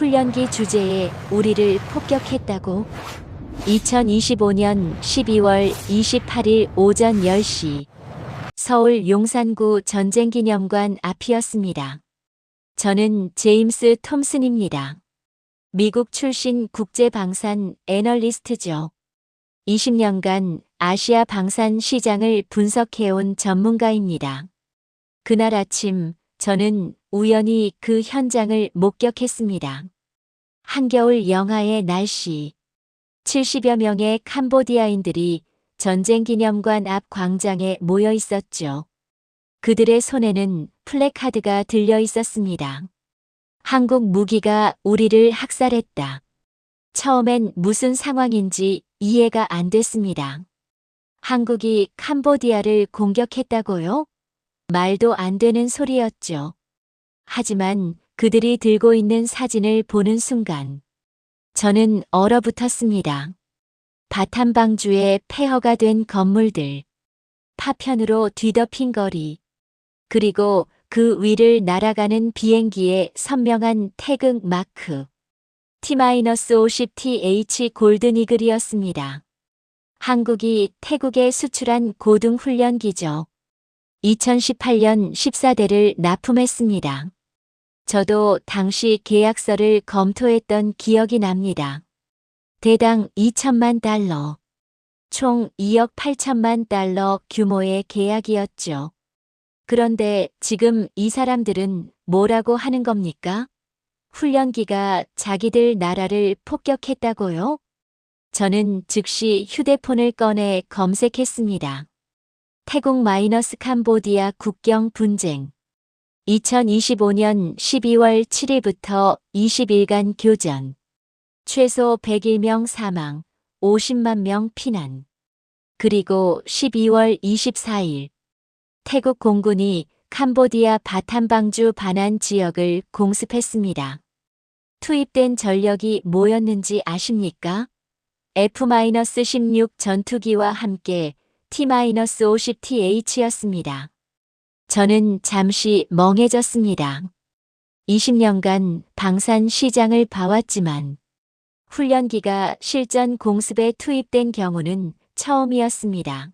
훈련기 주제에 우리를 폭격했다고? 2025년 12월 28일 오전 10시 서울 용산구 전쟁기념관 앞이었습니다. 저는 제임스 톰슨입니다. 미국 출신 국제방산 애널리스트죠. 20년간 아시아 방산 시장을 분석해온 전문가입니다. 그날 아침 저는 우연히 그 현장을 목격했습니다. 한겨울 영하의 날씨. 70여 명의 캄보디아인들이 전쟁기념관 앞 광장에 모여 있었죠. 그들의 손에는 플래카드가 들려 있었습니다. 한국 무기가 우리를 학살했다. 처음엔 무슨 상황인지 이해가 안 됐습니다. 한국이 캄보디아를 공격했다고요? 말도 안 되는 소리였죠. 하지만 그들이 들고 있는 사진을 보는 순간 저는 얼어붙었습니다. 바탐방주의 폐허가 된 건물들, 파편으로 뒤덮인 거리, 그리고 그 위를 날아가는 비행기의 선명한 태극 마크. T-50TH 골든이글이었습니다. 한국이 태국에 수출한 고등훈련기죠. 2018년 14대를 납품했습니다. 저도 당시 계약서를 검토했던 기억이 납니다. 대당 2천만 달러, 총 2억 8천만 달러 규모의 계약이었죠. 그런데 지금 이 사람들은 뭐라고 하는 겁니까? 훈련기가 자기들 나라를 폭격했다고요? 저는 즉시 휴대폰을 꺼내 검색했습니다. 태국 캄보디아 국경 분쟁. 2025년 12월 7일부터 20일간 교전. 최소 101명 사망, 50만 명 피난. 그리고 12월 24일 태국 공군이 캄보디아 바탐방주 반환 지역을 공습했습니다. 투입된 전력이 뭐였는지 아십니까? F-16 전투기와 함께 T-50TH였습니다. 저는 잠시 멍해졌습니다. 20년간 방산 시장을 봐왔지만 훈련기가 실전 공습에 투입된 경우는 처음이었습니다.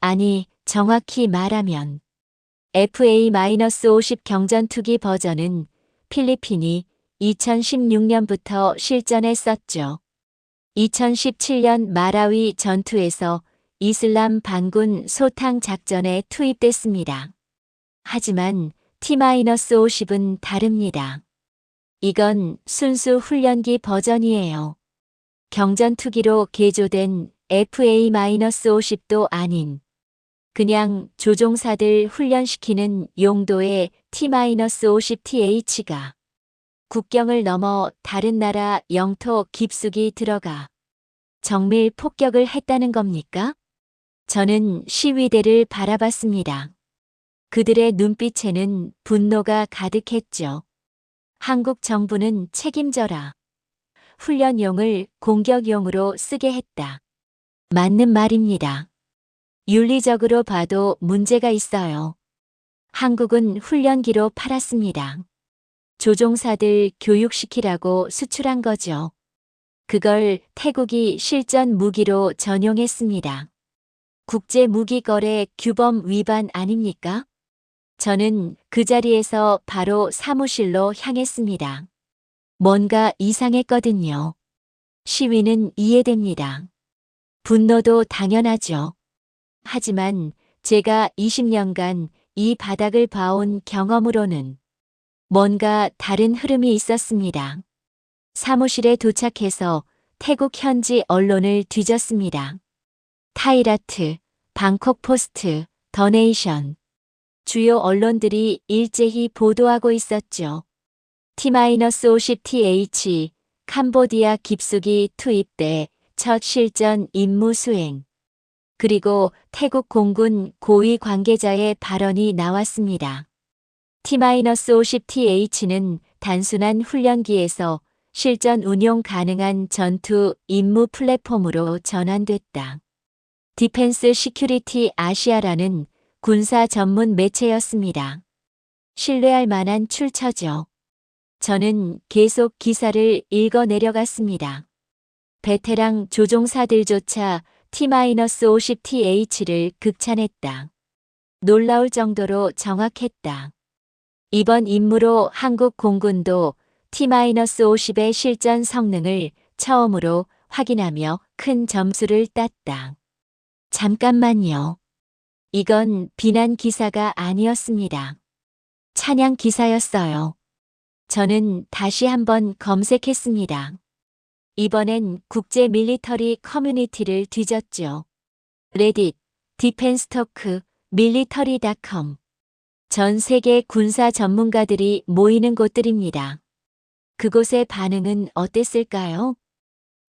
아니, 정확히 말하면 FA-50 경전투기 버전은 필리핀이 2016년부터 실전했었죠. 2017년 마라위 전투에서 이슬람 반군 소탕 작전에 투입됐습니다. 하지만 T-50은 다릅니다. 이건 순수 훈련기 버전이에요. 경전투기로 개조된 FA-50도 아닌 그냥 조종사들 훈련시키는 용도의 T-50TH가 국경을 넘어 다른 나라 영토 깊숙이 들어가 정밀 폭격을 했다는 겁니까? 저는 시위대를 바라봤습니다. 그들의 눈빛에는 분노가 가득했죠. 한국 정부는 책임져라. 훈련용을 공격용으로 쓰게 했다. 맞는 말입니다. 윤리적으로 봐도 문제가 있어요. 한국은 훈련기로 팔았습니다. 조종사들 교육시키라고 수출한 거죠. 그걸 태국이 실전 무기로 전용했습니다. 국제무기거래 규범 위반 아닙니까? 저는 그 자리에서 바로 사무실로 향했습니다. 뭔가 이상했거든요. 시위는 이해됩니다. 분노도 당연하죠. 하지만 제가 20년간 이 바닥을 봐온 경험으로는 뭔가 다른 흐름이 있었습니다. 사무실에 도착해서 태국 현지 언론을 뒤졌습니다. 타이라트, 방콕포스트, 더네이션. 주요 언론들이 일제히 보도하고 있었죠. T-50TH, 캄보디아 깊숙이 투입대 첫 실전 임무 수행. 그리고 태국 공군 고위 관계자의 발언이 나왔습니다. T-50TH는 단순한 훈련기에서 실전 운용 가능한 전투 임무 플랫폼으로 전환됐다. 디펜스 시큐리티 아시아라는 군사 전문 매체였습니다. 신뢰할 만한 출처죠. 저는 계속 기사를 읽어 내려갔습니다. 베테랑 조종사들조차 T-50TH를 극찬했다. 놀라울 정도로 정확했다. 이번 임무로 한국 공군도 T-50의 실전 성능을 처음으로 확인하며 큰 점수를 땄다. 잠깐만요. 이건 비난 기사가 아니었습니다. 찬양 기사였어요. 저는 다시 한번 검색했습니다. 이번엔 국제 밀리터리 커뮤니티를 뒤졌죠. 레딧, 디펜스토크, 밀리터리.com. 전 세계 군사 전문가들이 모이는 곳들입니다. 그곳의 반응은 어땠을까요?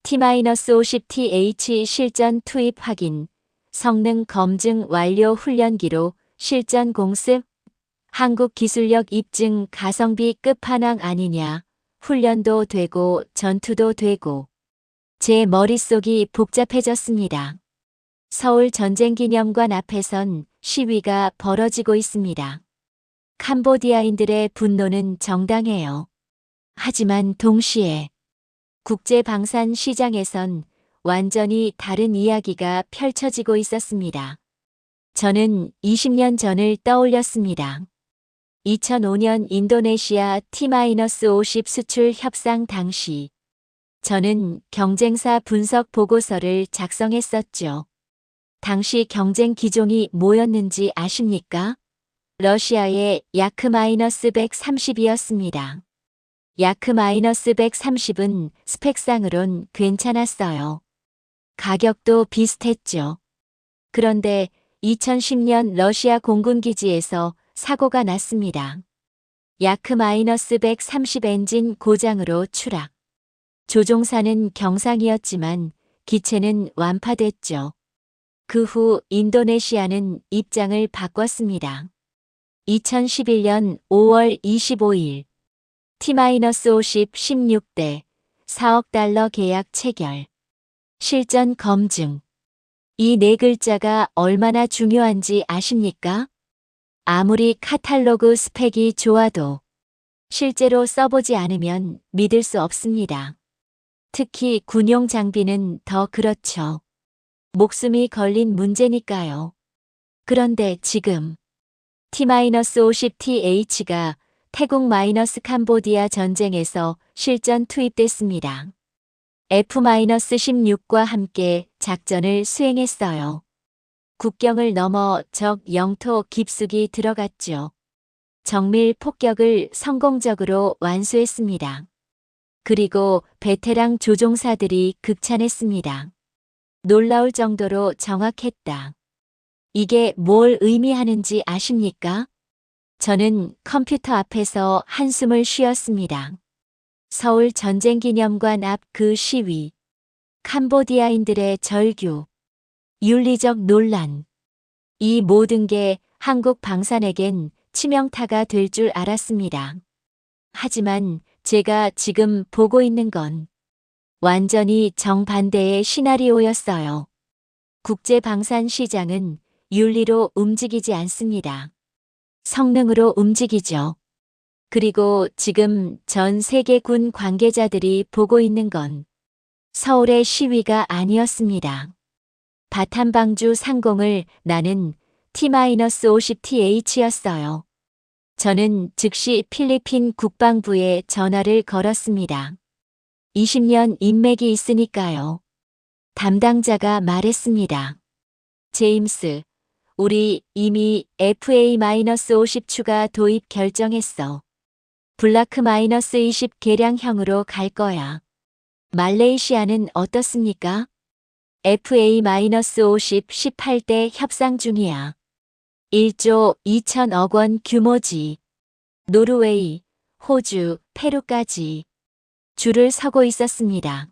T-50TH 실전 투입 확인, 성능 검증 완료 훈련기로 실전 공습, 한국 기술력 입증 가성비 끝판왕 아니냐, 훈련도 되고 전투도 되고. 제 머릿속이 복잡해졌습니다. 서울 전쟁기념관 앞에선 시위가 벌어지고 있습니다. 캄보디아인들의 분노는 정당해요. 하지만 동시에 국제방산 시장에선 완전히 다른 이야기가 펼쳐지고 있었습니다. 저는 20년 전을 떠올렸습니다. 2005년 인도네시아 T-50 수출 협상 당시 저는 경쟁사 분석 보고서를 작성했었죠. 당시 경쟁 기종이 뭐였는지 아십니까? 러시아의 야크-130이었습니다. 야크-130은 스펙상으론 괜찮았어요. 가격도 비슷했죠. 그런데 2010년 러시아 공군기지에서 사고가 났습니다. 야크-130 엔진 고장으로 추락. 조종사는 경상이었지만 기체는 완파됐죠. 그 후 인도네시아는 입장을 바꿨습니다. 2011년 5월 25일 T-50 16대 4억 달러 계약 체결. 실전 검증. 이 네 글자가 얼마나 중요한지 아십니까? 아무리 카탈로그 스펙이 좋아도 실제로 써보지 않으면 믿을 수 없습니다. 특히 군용 장비는 더 그렇죠. 목숨이 걸린 문제니까요. 그런데 지금 T-50TH가 태국-캄보디아 전쟁에서 실전 투입됐습니다. F-16과 함께 작전을 수행했어요. 국경을 넘어 적 영토 깊숙이 들어갔죠. 정밀 폭격을 성공적으로 완수했습니다. 그리고 베테랑 조종사들이 극찬했습니다. 놀라울 정도로 정확했다. 이게 뭘 의미하는지 아십니까? 저는 컴퓨터 앞에서 한숨을 쉬었습니다. 서울 전쟁기념관 앞 그 시위, 캄보디아인들의 절규, 윤리적 논란. 이 모든 게 한국 방산에겐 치명타가 될 줄 알았습니다. 하지만 제가 지금 보고 있는 건 완전히 정반대의 시나리오였어요. 국제 방산 시장은 윤리로 움직이지 않습니다. 성능으로 움직이죠. 그리고 지금 전 세계 군 관계자들이 보고 있는 건 서울의 시위가 아니었습니다. 바탄방주 상공을 나는 T-50TH였어요. 저는 즉시 필리핀 국방부에 전화를 걸었습니다. 20년 인맥이 있으니까요. 담당자가 말했습니다. 제임스, 우리 이미 FA-50 추가 도입 결정했어. 블라크-20 개량형으로 갈 거야. 말레이시아는 어떻습니까? FA-50 18대 협상 중이야. 1조 2천억 원 규모지. 노르웨이, 호주, 페루까지 줄을 서고 있었습니다.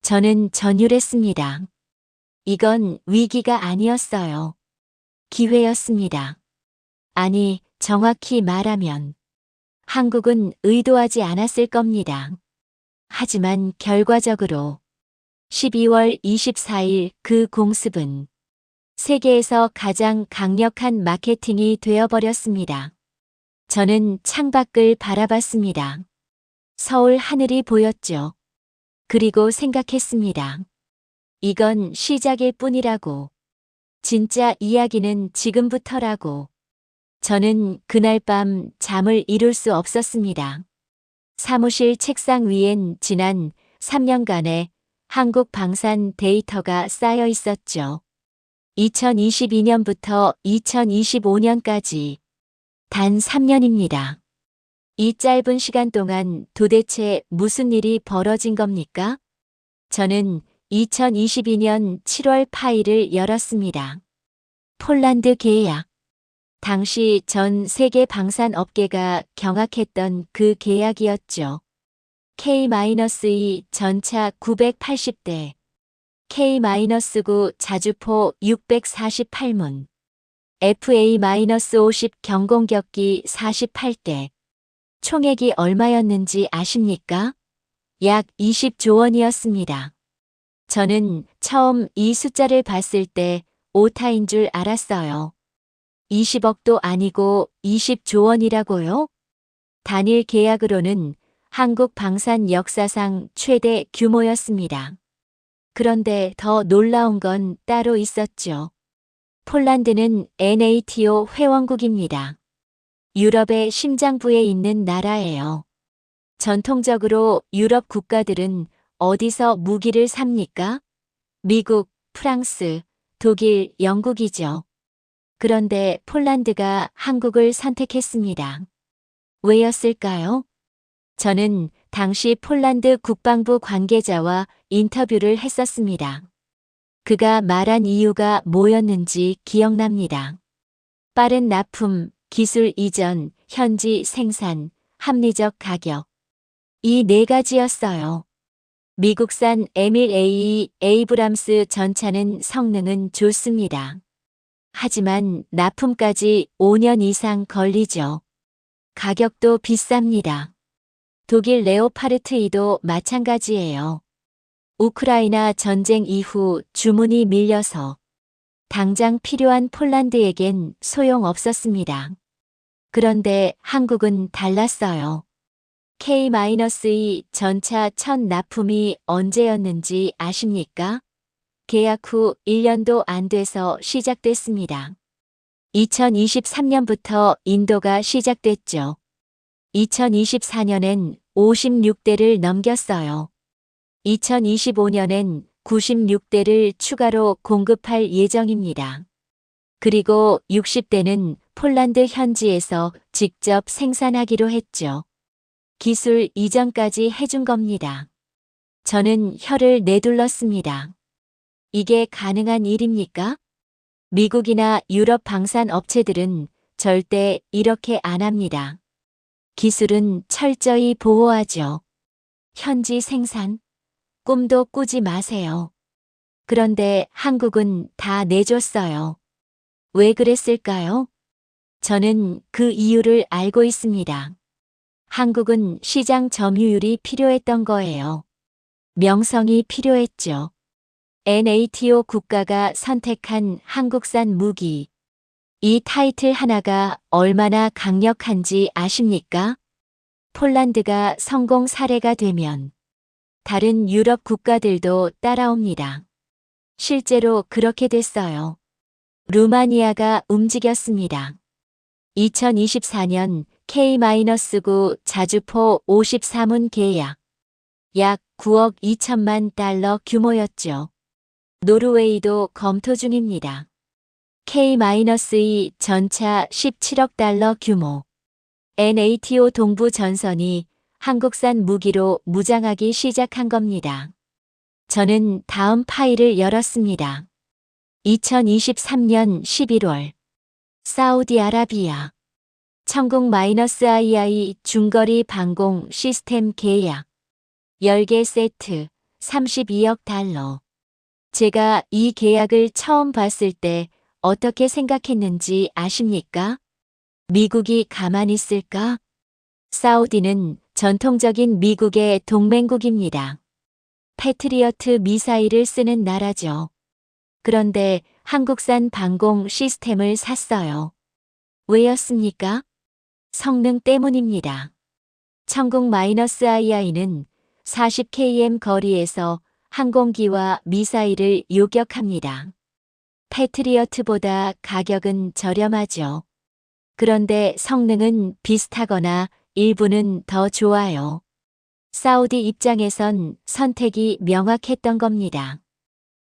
저는 전율했습니다. 이건 위기가 아니었어요. 기회였습니다. 아니, 정확히 말하면 한국은 의도하지 않았을 겁니다. 하지만 결과적으로 12월 24일 그 공습은 세계에서 가장 강력한 마케팅이 되어버렸습니다. 저는 창밖을 바라봤습니다. 서울 하늘이 보였죠. 그리고 생각했습니다. 이건 시작일 뿐이라고. 진짜 이야기는 지금부터라고. 저는 그날 밤 잠을 이룰 수 없었습니다. 사무실 책상 위엔 지난 3년간의 한국 방산 데이터가 쌓여 있었죠. 2022년부터 2025년까지 단 3년입니다. 이 짧은 시간 동안 도대체 무슨 일이 벌어진 겁니까? 저는 2022년 7월 파일을 열었습니다. 폴란드 계약. 당시 전 세계 방산 업계가 경악했던 그 계약이었죠. K-2 전차 980대, K-9 자주포 648문, FA-50 경공격기 48대. 총액이 얼마였는지 아십니까? 약 20조 원이었습니다. 저는 처음 이 숫자를 봤을 때 오타인 줄 알았어요. 20억도 아니고 20조 원이라고요? 단일 계약으로는 한국 방산 역사상 최대 규모였습니다. 그런데 더 놀라운 건 따로 있었죠. 폴란드는 NATO 회원국입니다. 유럽의 심장부에 있는 나라예요. 전통적으로 유럽 국가들은 어디서 무기를 삽니까? 미국, 프랑스, 독일, 영국이죠. 그런데 폴란드가 한국을 선택했습니다. 왜였을까요? 저는 당시 폴란드 국방부 관계자와 인터뷰를 했었습니다. 그가 말한 이유가 뭐였는지 기억납니다. 빠른 납품, 기술 이전, 현지 생산, 합리적 가격. 이 네 가지였어요. 미국산 에밀 A 에이브람스 전차는 성능은 좋습니다. 하지만 납품까지 5년 이상 걸리죠. 가격도 비쌉니다. 독일 레오파르트 2도 마찬가지예요. 우크라이나 전쟁 이후 주문이 밀려서 당장 필요한 폴란드에겐 소용없었습니다. 그런데 한국은 달랐어요. K-2 전차 첫 납품이 언제였는지 아십니까? 계약 후 1년도 안 돼서 시작됐습니다. 2023년부터 인도가 시작됐죠. 2024년엔 56대를 넘겼어요. 2025년엔 96대를 추가로 공급할 예정입니다. 그리고 60대는 폴란드 현지에서 직접 생산하기로 했죠. 기술 이전까지 해준 겁니다. 저는 혀를 내둘렀습니다. 이게 가능한 일입니까? 미국이나 유럽 방산 업체들은 절대 이렇게 안 합니다. 기술은 철저히 보호하죠. 현지 생산, 꿈도 꾸지 마세요. 그런데 한국은 다 내줬어요. 왜 그랬을까요? 저는 그 이유를 알고 있습니다. 한국은 시장 점유율이 필요했던 거예요. 명성이 필요했죠. NATO 국가가 선택한 한국산 무기. 이 타이틀 하나가 얼마나 강력한지 아십니까? 폴란드가 성공 사례가 되면 다른 유럽 국가들도 따라옵니다. 실제로 그렇게 됐어요. 루마니아가 움직였습니다. 2024년 K-9 자주포 54문 계약. 약 9억 2천만 달러 규모였죠. 노르웨이도 검토 중입니다. K-2 전차 17억 달러 규모. NATO 동부 전선이 한국산 무기로 무장하기 시작한 겁니다. 저는 다음 파일을 열었습니다. 2023년 11월. 사우디아라비아. 천국-II 중거리 방공 시스템 계약. 10개 세트 32억 달러. 제가 이 계약을 처음 봤을 때 어떻게 생각했는지 아십니까? 미국이 가만히 있을까? 사우디는 전통적인 미국의 동맹국입니다. 패트리어트 미사일을 쓰는 나라죠. 그런데 한국산 방공 시스템을 샀어요. 왜였습니까? 성능 때문입니다. 천국-II는 40km 거리에서 항공기와 미사일을 요격합니다. 패트리어트보다 가격은 저렴하죠. 그런데 성능은 비슷하거나 일부는 더 좋아요. 사우디 입장에선 선택이 명확했던 겁니다.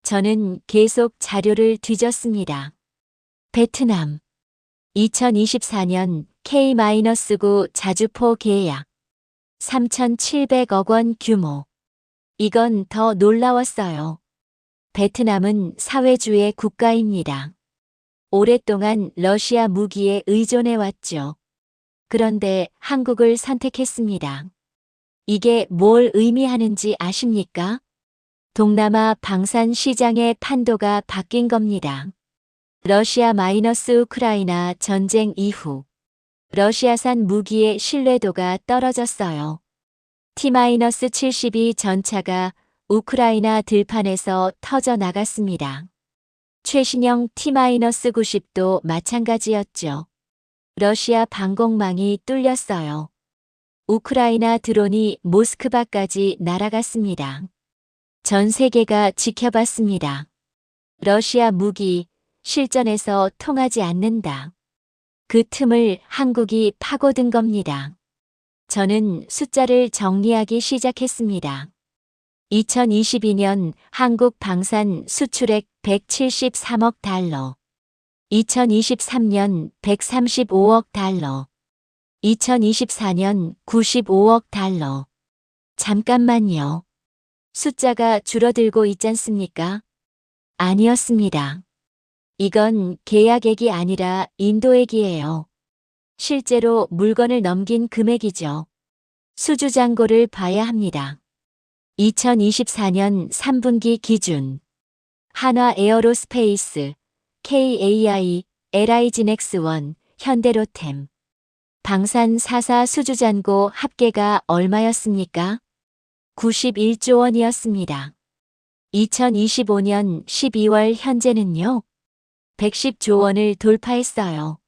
저는 계속 자료를 뒤졌습니다. 베트남 2024년 K-9 자주포 계약 3,700억 원 규모. 이건 더 놀라웠어요. 베트남은 사회주의 국가입니다. 오랫동안 러시아 무기에 의존해왔죠. 그런데 한국을 선택했습니다. 이게 뭘 의미하는지 아십니까? 동남아 방산 시장의 판도가 바뀐 겁니다. 러시아-우크라이나 전쟁 이후 러시아산 무기의 신뢰도가 떨어졌어요. T-72 전차가 우크라이나 들판에서 터져 나갔습니다. 최신형 T-90도 마찬가지였죠. 러시아 방공망이 뚫렸어요. 우크라이나 드론이 모스크바까지 날아갔습니다. 전 세계가 지켜봤습니다. 러시아 무기, 실전에서 통하지 않는다. 그 틈을 한국이 파고든 겁니다. 저는 숫자를 정리하기 시작했습니다. 2022년 한국 방산 수출액 173억 달러, 2023년 135억 달러, 2024년 95억 달러. 잠깐만요. 숫자가 줄어들고 있잖습니까? 아니었습니다. 이건 계약액이 아니라 인도액이에요. 실제로 물건을 넘긴 금액이죠. 수주잔고를 봐야 합니다. 2024년 3분기 기준 한화 에어로스페이스, KAI, LI지넥스1, 현대로템, 방산 4사 수주잔고 합계가 얼마였습니까? 91조 원이었습니다. 2025년 12월 현재는요? 110조 원을 돌파했어요.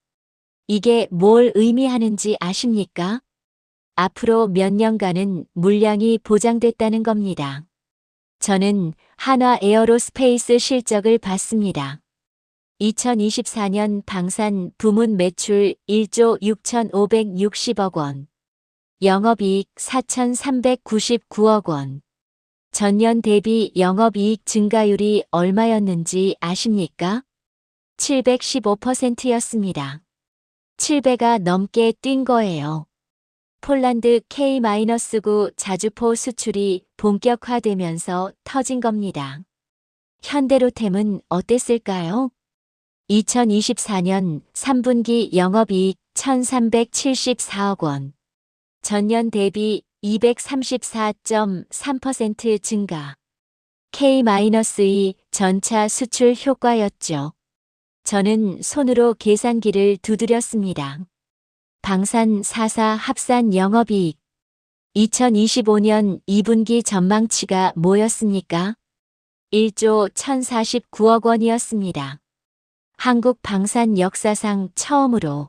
이게 뭘 의미하는지 아십니까? 앞으로 몇 년간은 물량이 보장됐다는 겁니다. 저는 한화 에어로스페이스 실적을 봤습니다. 2024년 방산 부문 매출 1조 6,560억 원, 영업이익 4,399억 원. 전년 대비 영업이익 증가율이 얼마였는지 아십니까? 715%였습니다. 7배가 넘게 뛴 거예요. 폴란드 K-9 자주포 수출이 본격화되면서 터진 겁니다. 현대로템은 어땠을까요? 2024년 3분기 영업이익 1,374억 원. 전년 대비 234.3% 증가. K-2 전차 수출 효과였죠. 저는 손으로 계산기를 두드렸습니다. 방산 4사 합산 영업이익. 2025년 2분기 전망치가 뭐였습니까? 1조 1,049억 원이었습니다. 한국 방산 역사상 처음으로,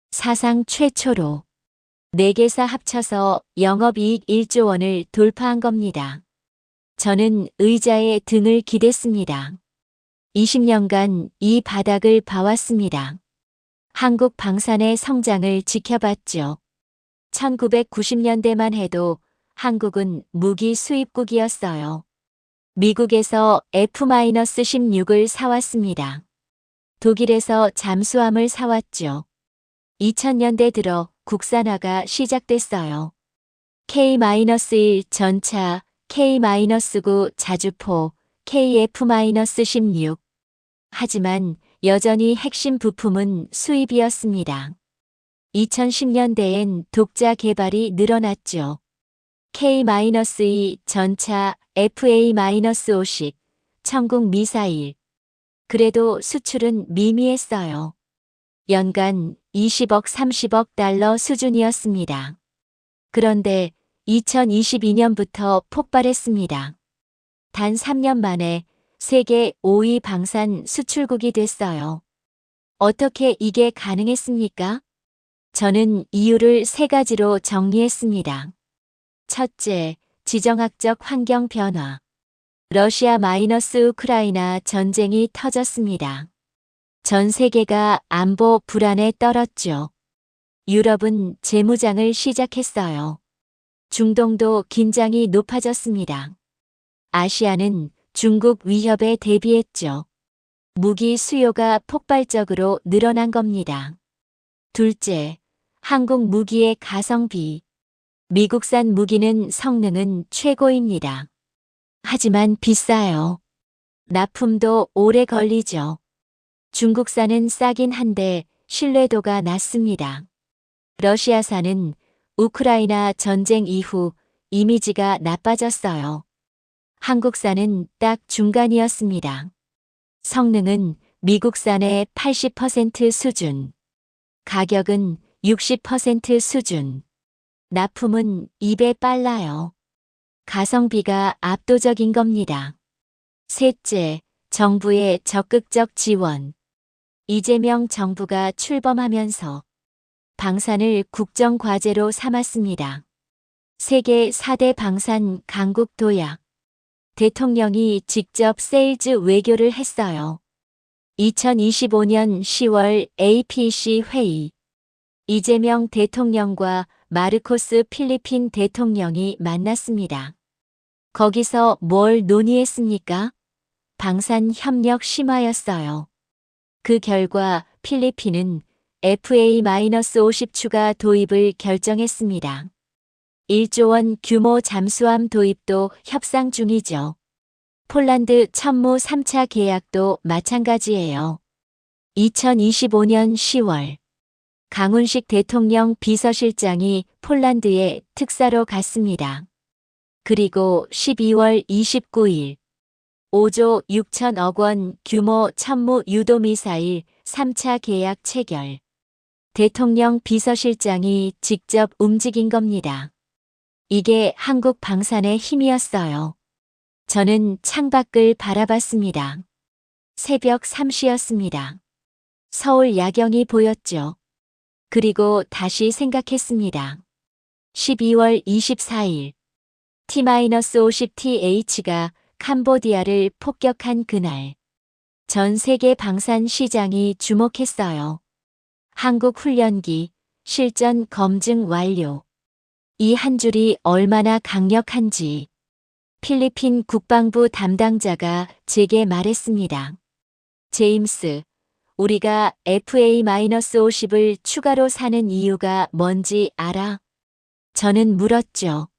사상 최초로 4개사 합쳐서 영업이익 1조 원을 돌파한 겁니다. 저는 의자에 등을 기댔습니다. 20년간 이 바닥을 봐왔습니다. 한국 방산의 성장을 지켜봤죠. 1990년대만 해도 한국은 무기 수입국이었어요. 미국에서 F-16을 사왔습니다. 독일에서 잠수함을 사왔죠. 2000년대 들어 국산화가 시작됐어요. K-1 전차, K-9 자주포, KF-16. 하지만 여전히 핵심 부품은 수입이었습니다. 2010년대엔 독자 개발이 늘어났죠. K-2 전차, FA-50식, 천국 미사일. 그래도 수출은 미미했어요. 연간 20억 30억 달러 수준이었습니다. 그런데 2022년부터 폭발했습니다. 단 3년 만에 세계 5위 방산 수출국이 됐어요. 어떻게 이게 가능했습니까? 저는 이유를 세 가지로 정리했습니다. 첫째, 지정학적 환경 변화. 러시아-우크라이나 전쟁이 터졌습니다. 전 세계가 안보 불안에 떨었죠. 유럽은 재무장을 시작했어요. 중동도 긴장이 높아졌습니다. 아시아는 중국 위협에 대비했죠. 무기 수요가 폭발적으로 늘어난 겁니다. 둘째, 한국 무기의 가성비. 미국산 무기는 성능은 최고입니다. 하지만 비싸요. 납품도 오래 걸리죠. 중국산은 싸긴 한데 신뢰도가 낮습니다. 러시아산은 우크라이나 전쟁 이후 이미지가 나빠졌어요. 한국산은 딱 중간이었습니다. 성능은 미국산의 80% 수준, 가격은 60% 수준, 납품은 2배 빨라요. 가성비가 압도적인 겁니다. 셋째, 정부의 적극적 지원. 이재명 정부가 출범하면서 방산을 국정과제로 삼았습니다. 세계 4대 방산 강국 도약. 대통령이 직접 세일즈 외교를 했어요. 2025년 10월 APC 회의. 이재명 대통령과 마르코스 필리핀 대통령이 만났습니다. 거기서 뭘 논의했습니까? 방산 협력 심화였어요. 그 결과 필리핀은 FA-50 추가 도입을 결정했습니다. 1조 원 규모 잠수함 도입도 협상 중이죠. 폴란드 천무 3차 계약도 마찬가지예요. 2025년 10월 강훈식 대통령 비서실장이 폴란드에 특사로 갔습니다. 그리고 12월 29일 5조 6천억 원 규모 천무 유도미사일 3차 계약 체결. 대통령 비서실장이 직접 움직인 겁니다. 이게 한국 방산의 힘이었어요. 저는 창밖을 바라봤습니다. 새벽 3시였습니다. 서울 야경이 보였죠. 그리고 다시 생각했습니다. 12월 24일 T-50TH가 캄보디아를 폭격한 그날. 전 세계 방산 시장이 주목했어요. 한국 훈련기, 실전 검증 완료. 이 한 줄이 얼마나 강력한지. 필리핀 국방부 담당자가 제게 말했습니다. 제임스, 우리가 FA-50을 추가로 사는 이유가 뭔지 알아? 저는 물었죠.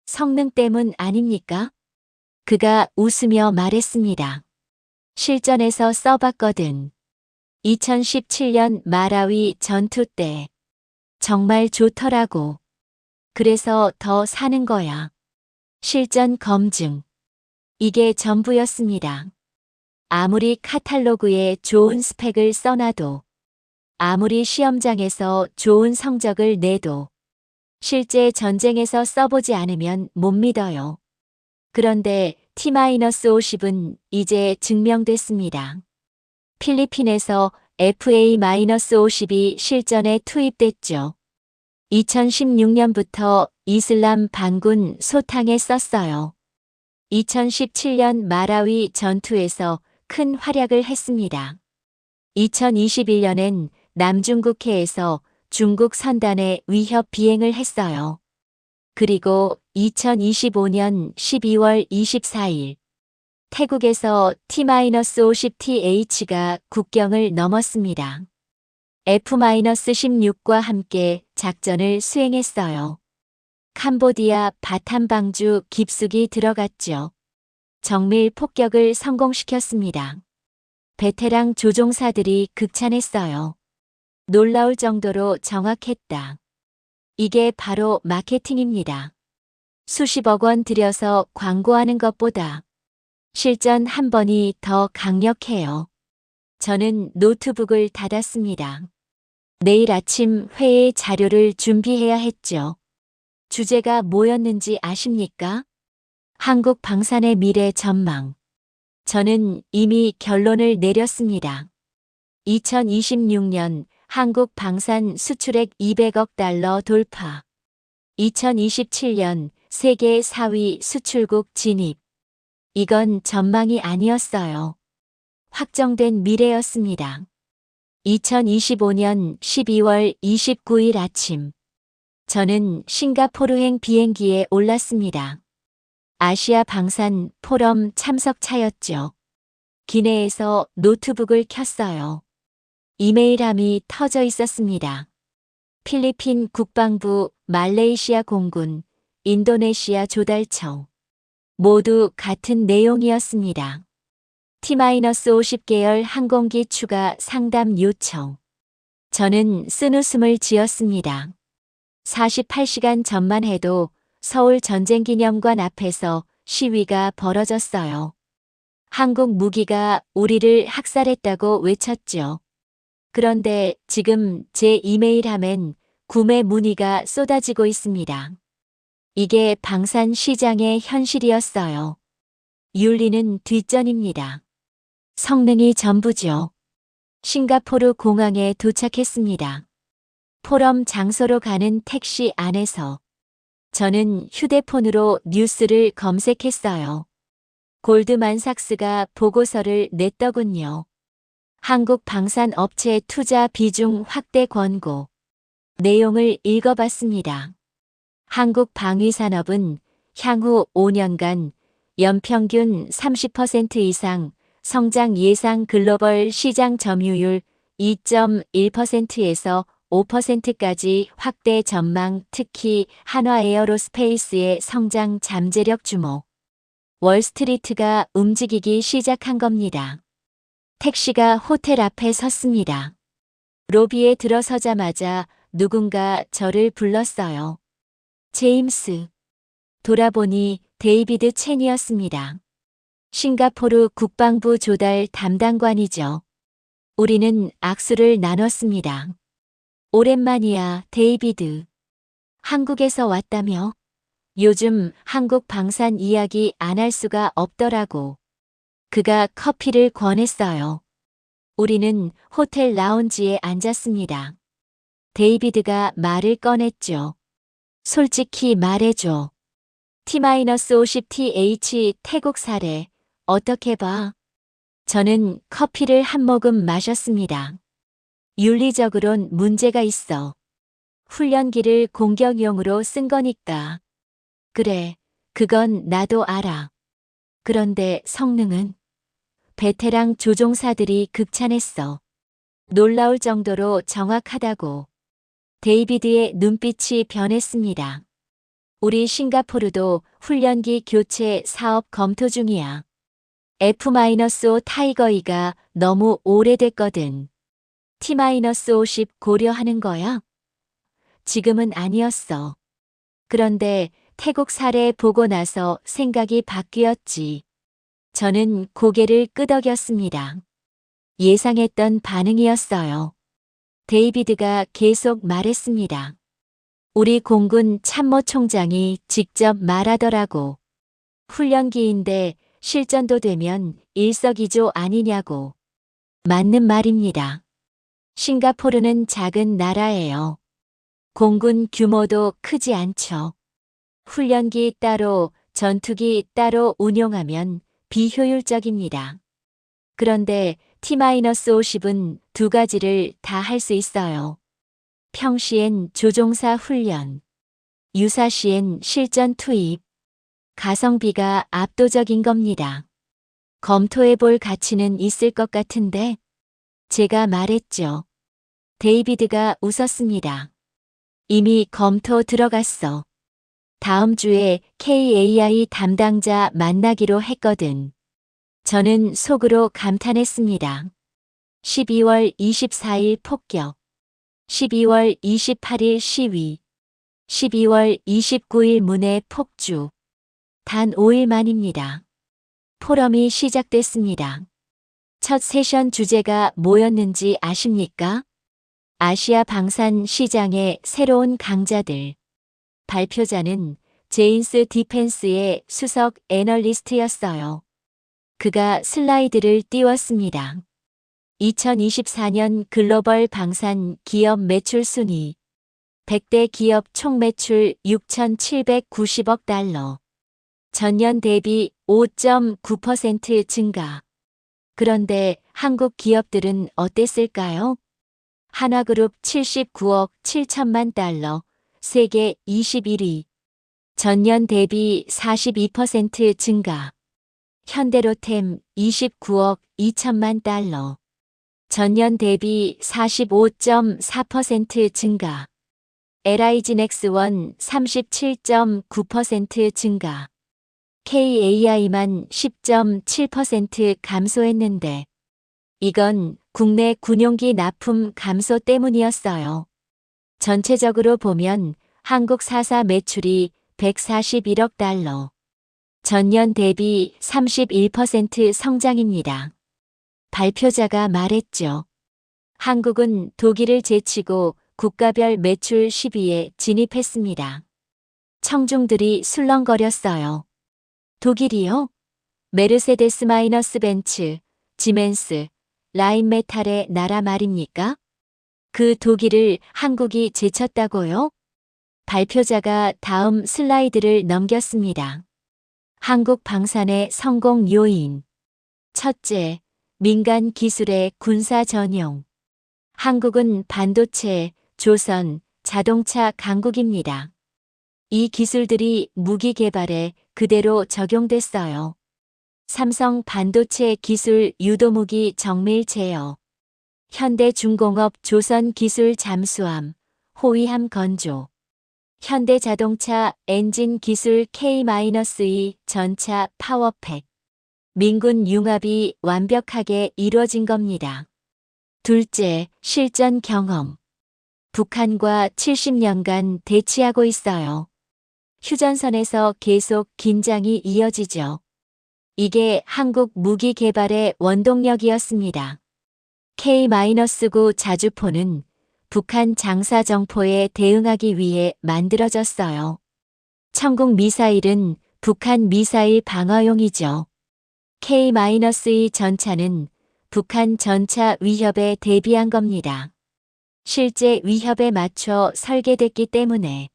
성능 때문 아닙니까? 그가 웃으며 말했습니다. 실전에서 써봤거든. 2017년 마라위 전투 때. 정말 좋더라고. 그래서 더 사는 거야. 실전 검증. 이게 전부였습니다. 아무리 카탈로그에 좋은 스펙을 써놔도, 아무리 시험장에서 좋은 성적을 내도, 실제 전쟁에서 써보지 않으면 못 믿어요. 그런데 T-50은 이제 증명됐습니다. 필리핀에서 FA-50이 실전에 투입됐죠. 2016년부터 이슬람 반군 소탕에 썼어요. 2017년 마라위 전투에서 큰 활약을 했습니다. 2021년엔 남중국해에서 중국 선단의 위협 비행을 했어요. 그리고 2025년 12월 24일 태국에서 T-50TH가 국경을 넘었습니다. F-16과 함께 작전을 수행했어요. 캄보디아 바탐방주 깊숙이 들어갔죠. 정밀 폭격을 성공시켰습니다. 베테랑 조종사들이 극찬했어요. 놀라울 정도로 정확했다. 이게 바로 마케팅입니다. 수십억 원 들여서 광고하는 것보다 실전 한 번이 더 강력해요. 저는 노트북을 닫았습니다. 내일 아침 회의 자료를 준비해야 했죠. 주제가 뭐였는지 아십니까? 한국 방산의 미래 전망. 저는 이미 결론을 내렸습니다. 2026년 한국 방산 수출액 200억 달러 돌파. 2027년 세계 4위 수출국 진입. 이건 전망이 아니었어요. 확정된 미래였습니다. 2025년 12월 29일 아침. 저는 싱가포르행 비행기에 올랐습니다. 아시아 방산 포럼 참석차였죠. 기내에서 노트북을 켰어요. 이메일함이 터져 있었습니다. 필리핀 국방부, 말레이시아 공군, 인도네시아 조달청. 모두 같은 내용이었습니다. T-50계열 항공기 추가 상담 요청. 저는 쓴웃음을 지었습니다. 48시간 전만 해도 서울 전쟁기념관 앞에서 시위가 벌어졌어요. 한국 무기가 우리를 학살했다고 외쳤죠. 그런데 지금 제 이메일함엔 구매 문의가 쏟아지고 있습니다. 이게 방산 시장의 현실이었어요. 윤리는 뒷전입니다. 성능이 전부죠. 싱가포르 공항에 도착했습니다. 포럼 장소로 가는 택시 안에서 저는 휴대폰으로 뉴스를 검색했어요. 골드만삭스가 보고서를 냈더군요. 한국 방산 업체 투자 비중 확대 권고. 내용을 읽어봤습니다. 한국 방위산업은 향후 5년간 연평균 30% 이상 성장 예상 글로벌 시장 점유율 2.1%에서 5%까지 확대 전망, 특히 한화 에어로스페이스의 성장 잠재력 주목. 월스트리트가 움직이기 시작한 겁니다. 택시가 호텔 앞에 섰습니다. 로비에 들어서자마자 누군가 저를 불렀어요. 제임스. 돌아보니 데이비드 첸이었습니다. 싱가포르 국방부 조달 담당관이죠. 우리는 악수를 나눴습니다. 오랜만이야, 데이비드. 한국에서 왔다며? 요즘 한국 방산 이야기 안 할 수가 없더라고. 그가 커피를 권했어요. 우리는 호텔 라운지에 앉았습니다. 데이비드가 말을 꺼냈죠. 솔직히 말해줘. T-50th 태국 사례 어떻게 봐? 저는 커피를 한 모금 마셨습니다. 윤리적으론 문제가 있어. 훈련기를 공격용으로 쓴 거니까. 그래, 그건 나도 알아. 그런데 성능은? 베테랑 조종사들이 극찬했어. 놀라울 정도로 정확하다고. 데이비드의 눈빛이 변했습니다. 우리 싱가포르도 훈련기 교체 사업 검토 중이야. F-5 타이거2가 너무 오래됐거든. T-50 고려하는 거야? 지금은 아니었어. 그런데 태국 사례 보고 나서 생각이 바뀌었지. 저는 고개를 끄덕였습니다. 예상했던 반응이었어요. 데이비드가 계속 말했습니다. 우리 공군 참모총장이 직접 말하더라고. 훈련기인데 실전도 되면 일석이조 아니냐고. 맞는 말입니다. 싱가포르는 작은 나라예요. 공군 규모도 크지 않죠. 훈련기 따로, 전투기 따로 운용하면 비효율적입니다. 그런데 T-50은 두 가지를 다 할 수 있어요. 평시엔 조종사 훈련, 유사시엔 실전 투입. 가성비가 압도적인 겁니다. 검토해 볼 가치는 있을 것 같은데? 제가 말했죠. 데이비드가 웃었습니다. 이미 검토 들어갔어. 다음 주에 KAI 담당자 만나기로 했거든. 저는 속으로 감탄했습니다. 12월 24일 폭격. 12월 28일 시위. 12월 29일 문해 폭주. 단 5일 만입니다. 포럼이 시작됐습니다. 첫 세션 주제가 뭐였는지 아십니까? 아시아 방산 시장의 새로운 강자들. 발표자는 제인스 디펜스의 수석 애널리스트였어요. 그가 슬라이드를 띄웠습니다. 2024년 글로벌 방산 기업 매출 순위 100대 기업 총 매출 6,790억 달러. 전년 대비 5.9% 증가. 그런데 한국 기업들은 어땠을까요? 한화그룹 79억 7천만 달러, 세계 21위. 전년 대비 42% 증가. 현대로템 29억 2천만 달러. 전년 대비 45.4% 증가. LIG넥스원 37.9% 증가. KAI만 10.7% 감소했는데 이건 국내 군용기 납품 감소 때문이었어요. 전체적으로 보면 한국 4사 매출이 141억 달러. 전년 대비 31% 성장입니다. 발표자가 말했죠. 한국은 독일을 제치고 국가별 매출 10위에 진입했습니다. 청중들이 술렁거렸어요. 독일이요? 메르세데스-벤츠, 지멘스, 라인메탈의 나라 말입니까? 그 독일을 한국이 제쳤다고요? 발표자가 다음 슬라이드를 넘겼습니다. 한국 방산의 성공 요인. 첫째, 민간 기술의 군사 전용. 한국은 반도체, 조선, 자동차 강국입니다. 이 기술들이 무기 개발에 그대로 적용됐어요. 삼성 반도체 기술 유도무기 정밀 제어. 현대중공업 조선 기술 잠수함, 호위함 건조. 현대자동차 엔진 기술 K-2 전차 파워팩. 민군 융합이 완벽하게 이루어진 겁니다. 둘째, 실전 경험. 북한과 70년간 대치하고 있어요. 휴전선에서 계속 긴장이 이어지죠. 이게 한국 무기 개발의 원동력이었습니다. K-9 자주포는 북한 장사정포에 대응하기 위해 만들어졌어요. 천국 미사일은 북한 미사일 방어용이죠. K-2 전차는 북한 전차 위협에 대비한 겁니다. 실제 위협에 맞춰 설계됐기 때문에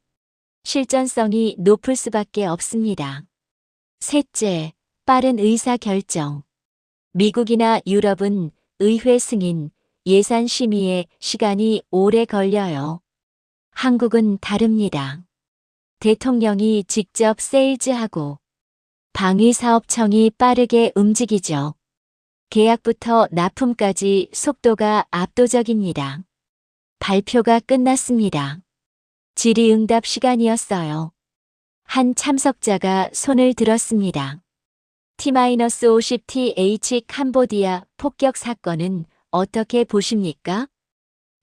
실전성이 높을 수밖에 없습니다. 셋째, 빠른 의사결정. 미국이나 유럽은 의회 승인, 예산 심의에 시간이 오래 걸려요. 한국은 다릅니다. 대통령이 직접 세일즈하고 방위사업청이 빠르게 움직이죠. 계약부터 납품까지 속도가 압도적입니다. 발표가 끝났습니다. 질의응답 시간이었어요. 한 참석자가 손을 들었습니다. T-50TH 캄보디아 폭격 사건은 어떻게 보십니까?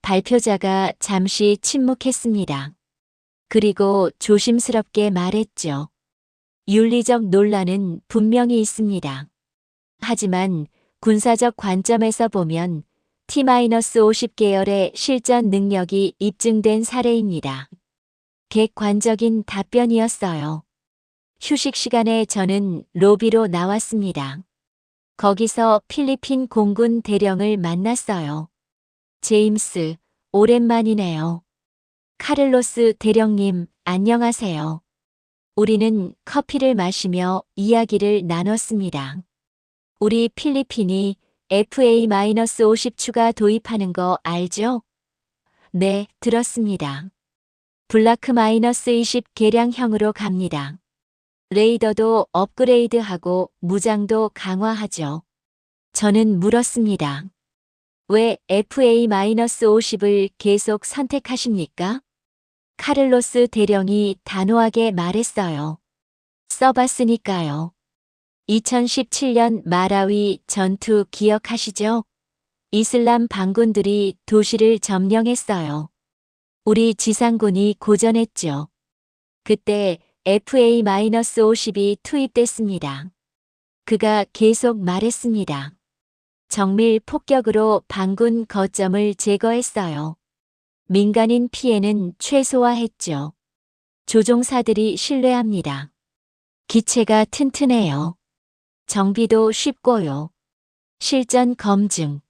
발표자가 잠시 침묵했습니다. 그리고 조심스럽게 말했죠. 윤리적 논란은 분명히 있습니다. 하지만 군사적 관점에서 보면 T-50 계열의 실전 능력이 입증된 사례입니다. 객관적인 답변이었어요. 휴식 시간에 저는 로비로 나왔습니다. 거기서 필리핀 공군 대령을 만났어요. 제임스, 오랜만이네요. 카를로스 대령님, 안녕하세요. 우리는 커피를 마시며 이야기를 나눴습니다. 우리 필리핀이 FA-50 추가 도입하는 거 알죠? 네, 들었습니다. 블라크-20 개량형으로 갑니다. 레이더도 업그레이드하고 무장도 강화하죠. 저는 물었습니다. 왜 FA-50을 계속 선택하십니까? 카를로스 대령이 단호하게 말했어요. 써봤으니까요. 2017년 마라위 전투 기억하시죠? 이슬람 반군들이 도시를 점령했어요. 우리 지상군이 고전했죠. 그때 FA-50이 투입됐습니다. 그가 계속 말했습니다. 정밀 폭격으로 반군 거점을 제거했어요. 민간인 피해는 최소화했죠. 조종사들이 신뢰합니다. 기체가 튼튼해요. 정비도 쉽고요. 실전 검증.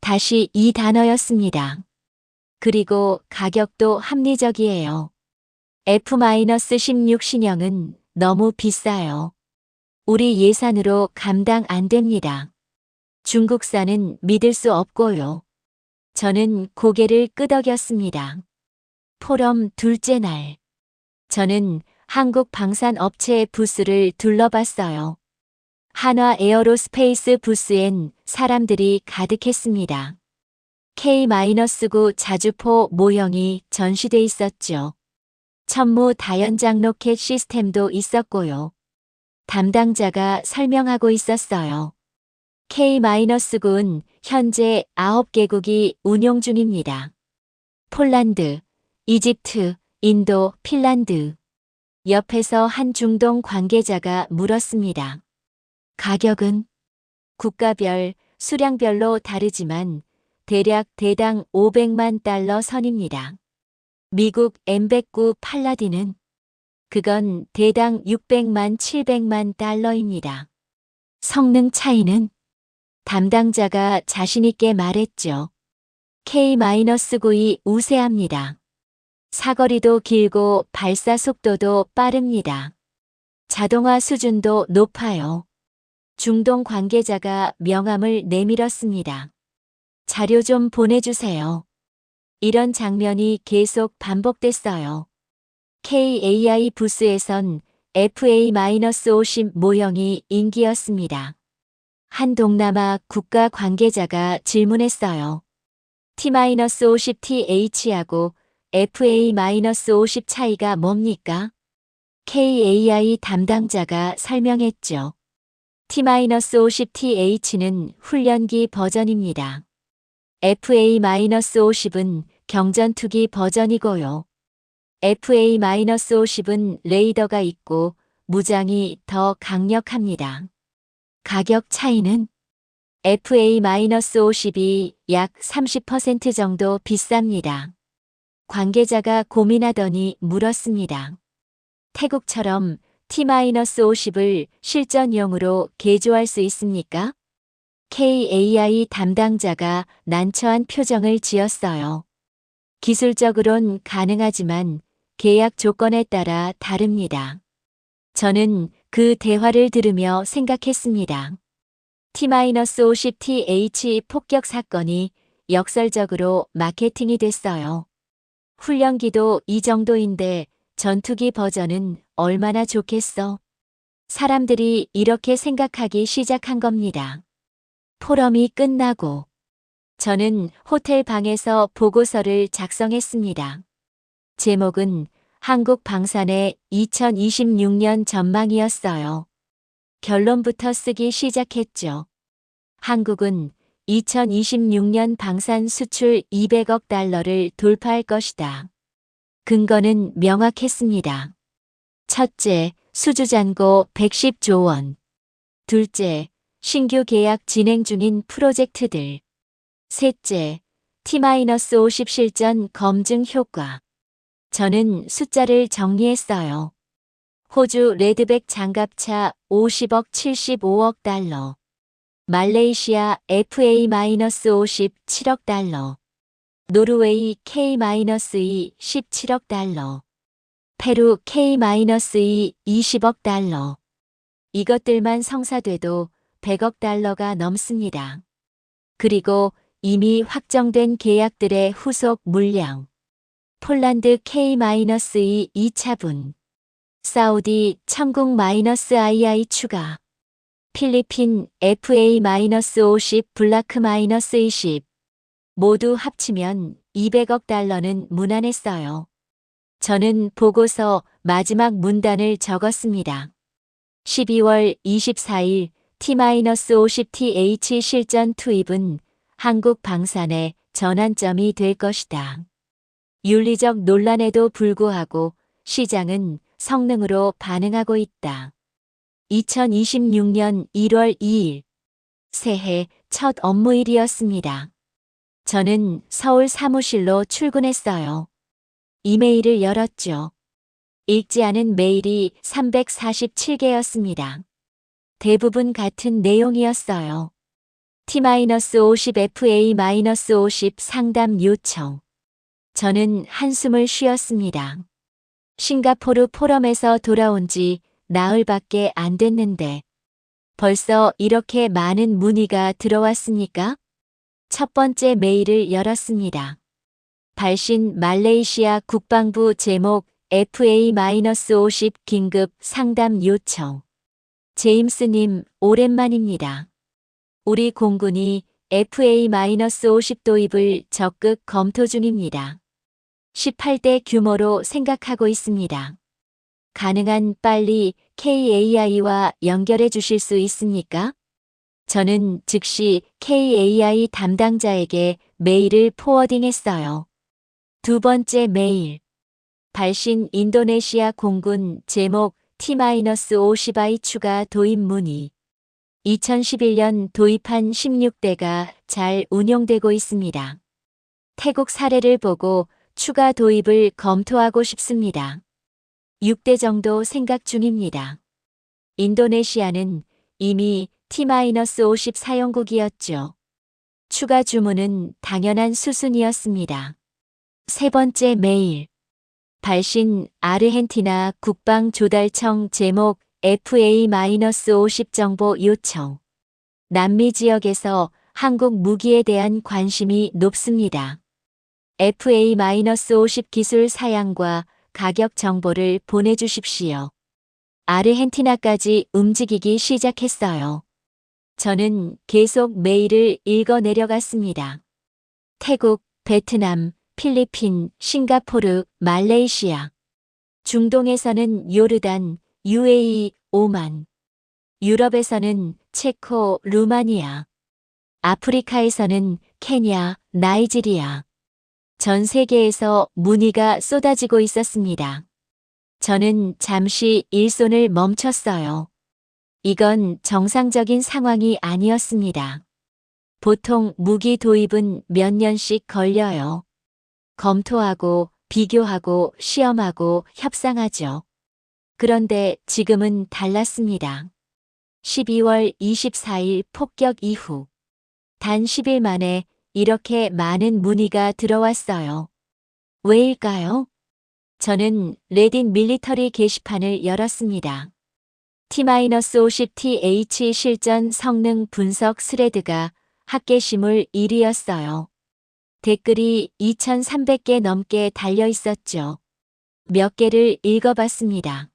다시 이 단어였습니다. 그리고 가격도 합리적이에요. F-16 신형은 너무 비싸요. 우리 예산으로 감당 안 됩니다. 중국산은 믿을 수 없고요. 저는 고개를 끄덕였습니다. 포럼 둘째 날. 저는 한국 방산업체의 부스를 둘러봤어요. 한화 에어로스페이스 부스엔 사람들이 가득했습니다. K-9 자주포 모형이 전시돼 있었죠. 천무 다연장 로켓 시스템도 있었고요. 담당자가 설명하고 있었어요. K-9은 현재 9개국이 운용 중입니다. 폴란드, 이집트, 인도, 핀란드. 옆에서 한 중동 관계자가 물었습니다. 가격은? 국가별, 수량별로 다르지만 대략 대당 500만 달러 선입니다. 미국 M109 팔라딘은? 그건 대당 600만 700만 달러입니다. 성능 차이는? 담당자가 자신있게 말했죠. K-9이 우세합니다. 사거리도 길고 발사 속도도 빠릅니다. 자동화 수준도 높아요. 중동 관계자가 명함을 내밀었습니다. 자료 좀 보내주세요. 이런 장면이 계속 반복됐어요. KAI 부스에선 FA-50 모형이 인기였습니다. 한 동남아 국가 관계자가 질문했어요. T-50TH하고 FA-50 차이가 뭡니까? KAI 담당자가 설명했죠. T-50TH는 훈련기 버전입니다. FA-50은 경전투기 버전이고요. FA-50은 레이더가 있고 무장이 더 강력합니다. 가격 차이는? FA-50이 약 30% 정도 비쌉니다. 관계자가 고민하더니 물었습니다. 태국처럼 T-50을 실전용으로 개조할 수 있습니까? KAI 담당자가 난처한 표정을 지었어요. 기술적으론 가능하지만 계약 조건에 따라 다릅니다. 저는 그 대화를 들으며 생각했습니다. T-50TH 폭격 사건이 역설적으로 마케팅이 됐어요. 훈련기도 이 정도인데 전투기 버전은 얼마나 좋겠어? 사람들이 이렇게 생각하기 시작한 겁니다. 포럼이 끝나고 저는 호텔 방에서 보고서를 작성했습니다. 제목은 한국 방산의 2026년 전망이었어요. 결론부터 쓰기 시작했죠. 한국은 2026년 방산 수출 200억 달러를 돌파할 것이다. 근거는 명확했습니다. 첫째, 수주잔고 110조 원. 둘째, 신규 계약 진행 중인 프로젝트들. 셋째, T-50 실전 검증 효과. 저는 숫자를 정리했어요. 호주 레드백 장갑차 50억 75억 달러. 말레이시아 FA-50 7억 달러. 노르웨이 K-2 17억 달러. 페루 K-2 20억 달러. 이것들만 성사돼도 100억 달러가 넘습니다. 그리고 이미 확정된 계약들의 후속 물량. 폴란드 K-2 2차분. 사우디 천국-II 추가. 필리핀 FA-50 블라크-20. 모두 합치면 200억 달러는 무난했어요. 저는 보고서 마지막 문단을 적었습니다. 12월 24일 T-50TH 실전 투입은 한국 방산의 전환점이 될 것이다. 윤리적 논란에도 불구하고 시장은 성능으로 반응하고 있다. 2026년 1월 2일 새해 첫 업무일이었습니다. 저는 서울 사무실로 출근했어요. 이메일을 열었죠. 읽지 않은 메일이 347개였습니다. 대부분 같은 내용이었어요. T-50 FA-50 상담 요청. 저는 한숨을 쉬었습니다. 싱가포르 포럼에서 돌아온 지 나흘밖에 안 됐는데 벌써 이렇게 많은 문의가 들어왔습니까? 첫 번째 메일을 열었습니다. 발신 말레이시아 국방부 제목 FA-50 긴급 상담 요청. 제임스님, 오랜만입니다. 우리 공군이 FA-50 도입을 적극 검토 중입니다. 18대 규모로 생각하고 있습니다. 가능한 빨리 KAI와 연결해 주실 수 있습니까? 저는 즉시 KAI 담당자에게 메일을 포워딩했어요. 두 번째 메일. 발신 인도네시아 공군 제목 T-50I 추가 도입 문의. 2011년 도입한 16대가 잘 운용되고 있습니다. 태국 사례를 보고 추가 도입을 검토하고 싶습니다. 6대 정도 생각 중입니다. 인도네시아는 이미 T-50 사용국이었죠. 추가 주문은 당연한 수순이었습니다. 세 번째 메일. 발신 아르헨티나 국방조달청 제목 FA-50 정보 요청. 남미 지역에서 한국 무기에 대한 관심이 높습니다. FA-50 기술 사양과 가격 정보를 보내주십시오. 아르헨티나까지 움직이기 시작했어요. 저는 계속 메일을 읽어 내려갔습니다. 태국, 베트남, 필리핀, 싱가포르, 말레이시아. 중동에서는 요르단, UAE, 오만. 유럽에서는 체코, 루마니아. 아프리카에서는 케냐, 나이지리아. 전 세계에서 문의가 쏟아지고 있었습니다. 저는 잠시 일손을 멈췄어요. 이건 정상적인 상황이 아니었습니다. 보통 무기 도입은 몇 년씩 걸려요. 검토하고, 비교하고, 시험하고, 협상하죠. 그런데 지금은 달랐습니다. 12월 24일 폭격 이후 단 10일 만에 이렇게 많은 문의가 들어왔어요. 왜일까요? 저는 레딧 밀리터리 게시판을 열었습니다. T-50TH 실전 성능 분석 스레드가 학계시물 1위였어요. 댓글이 2,300개 넘게 달려 있었죠. 몇 개를 읽어봤습니다.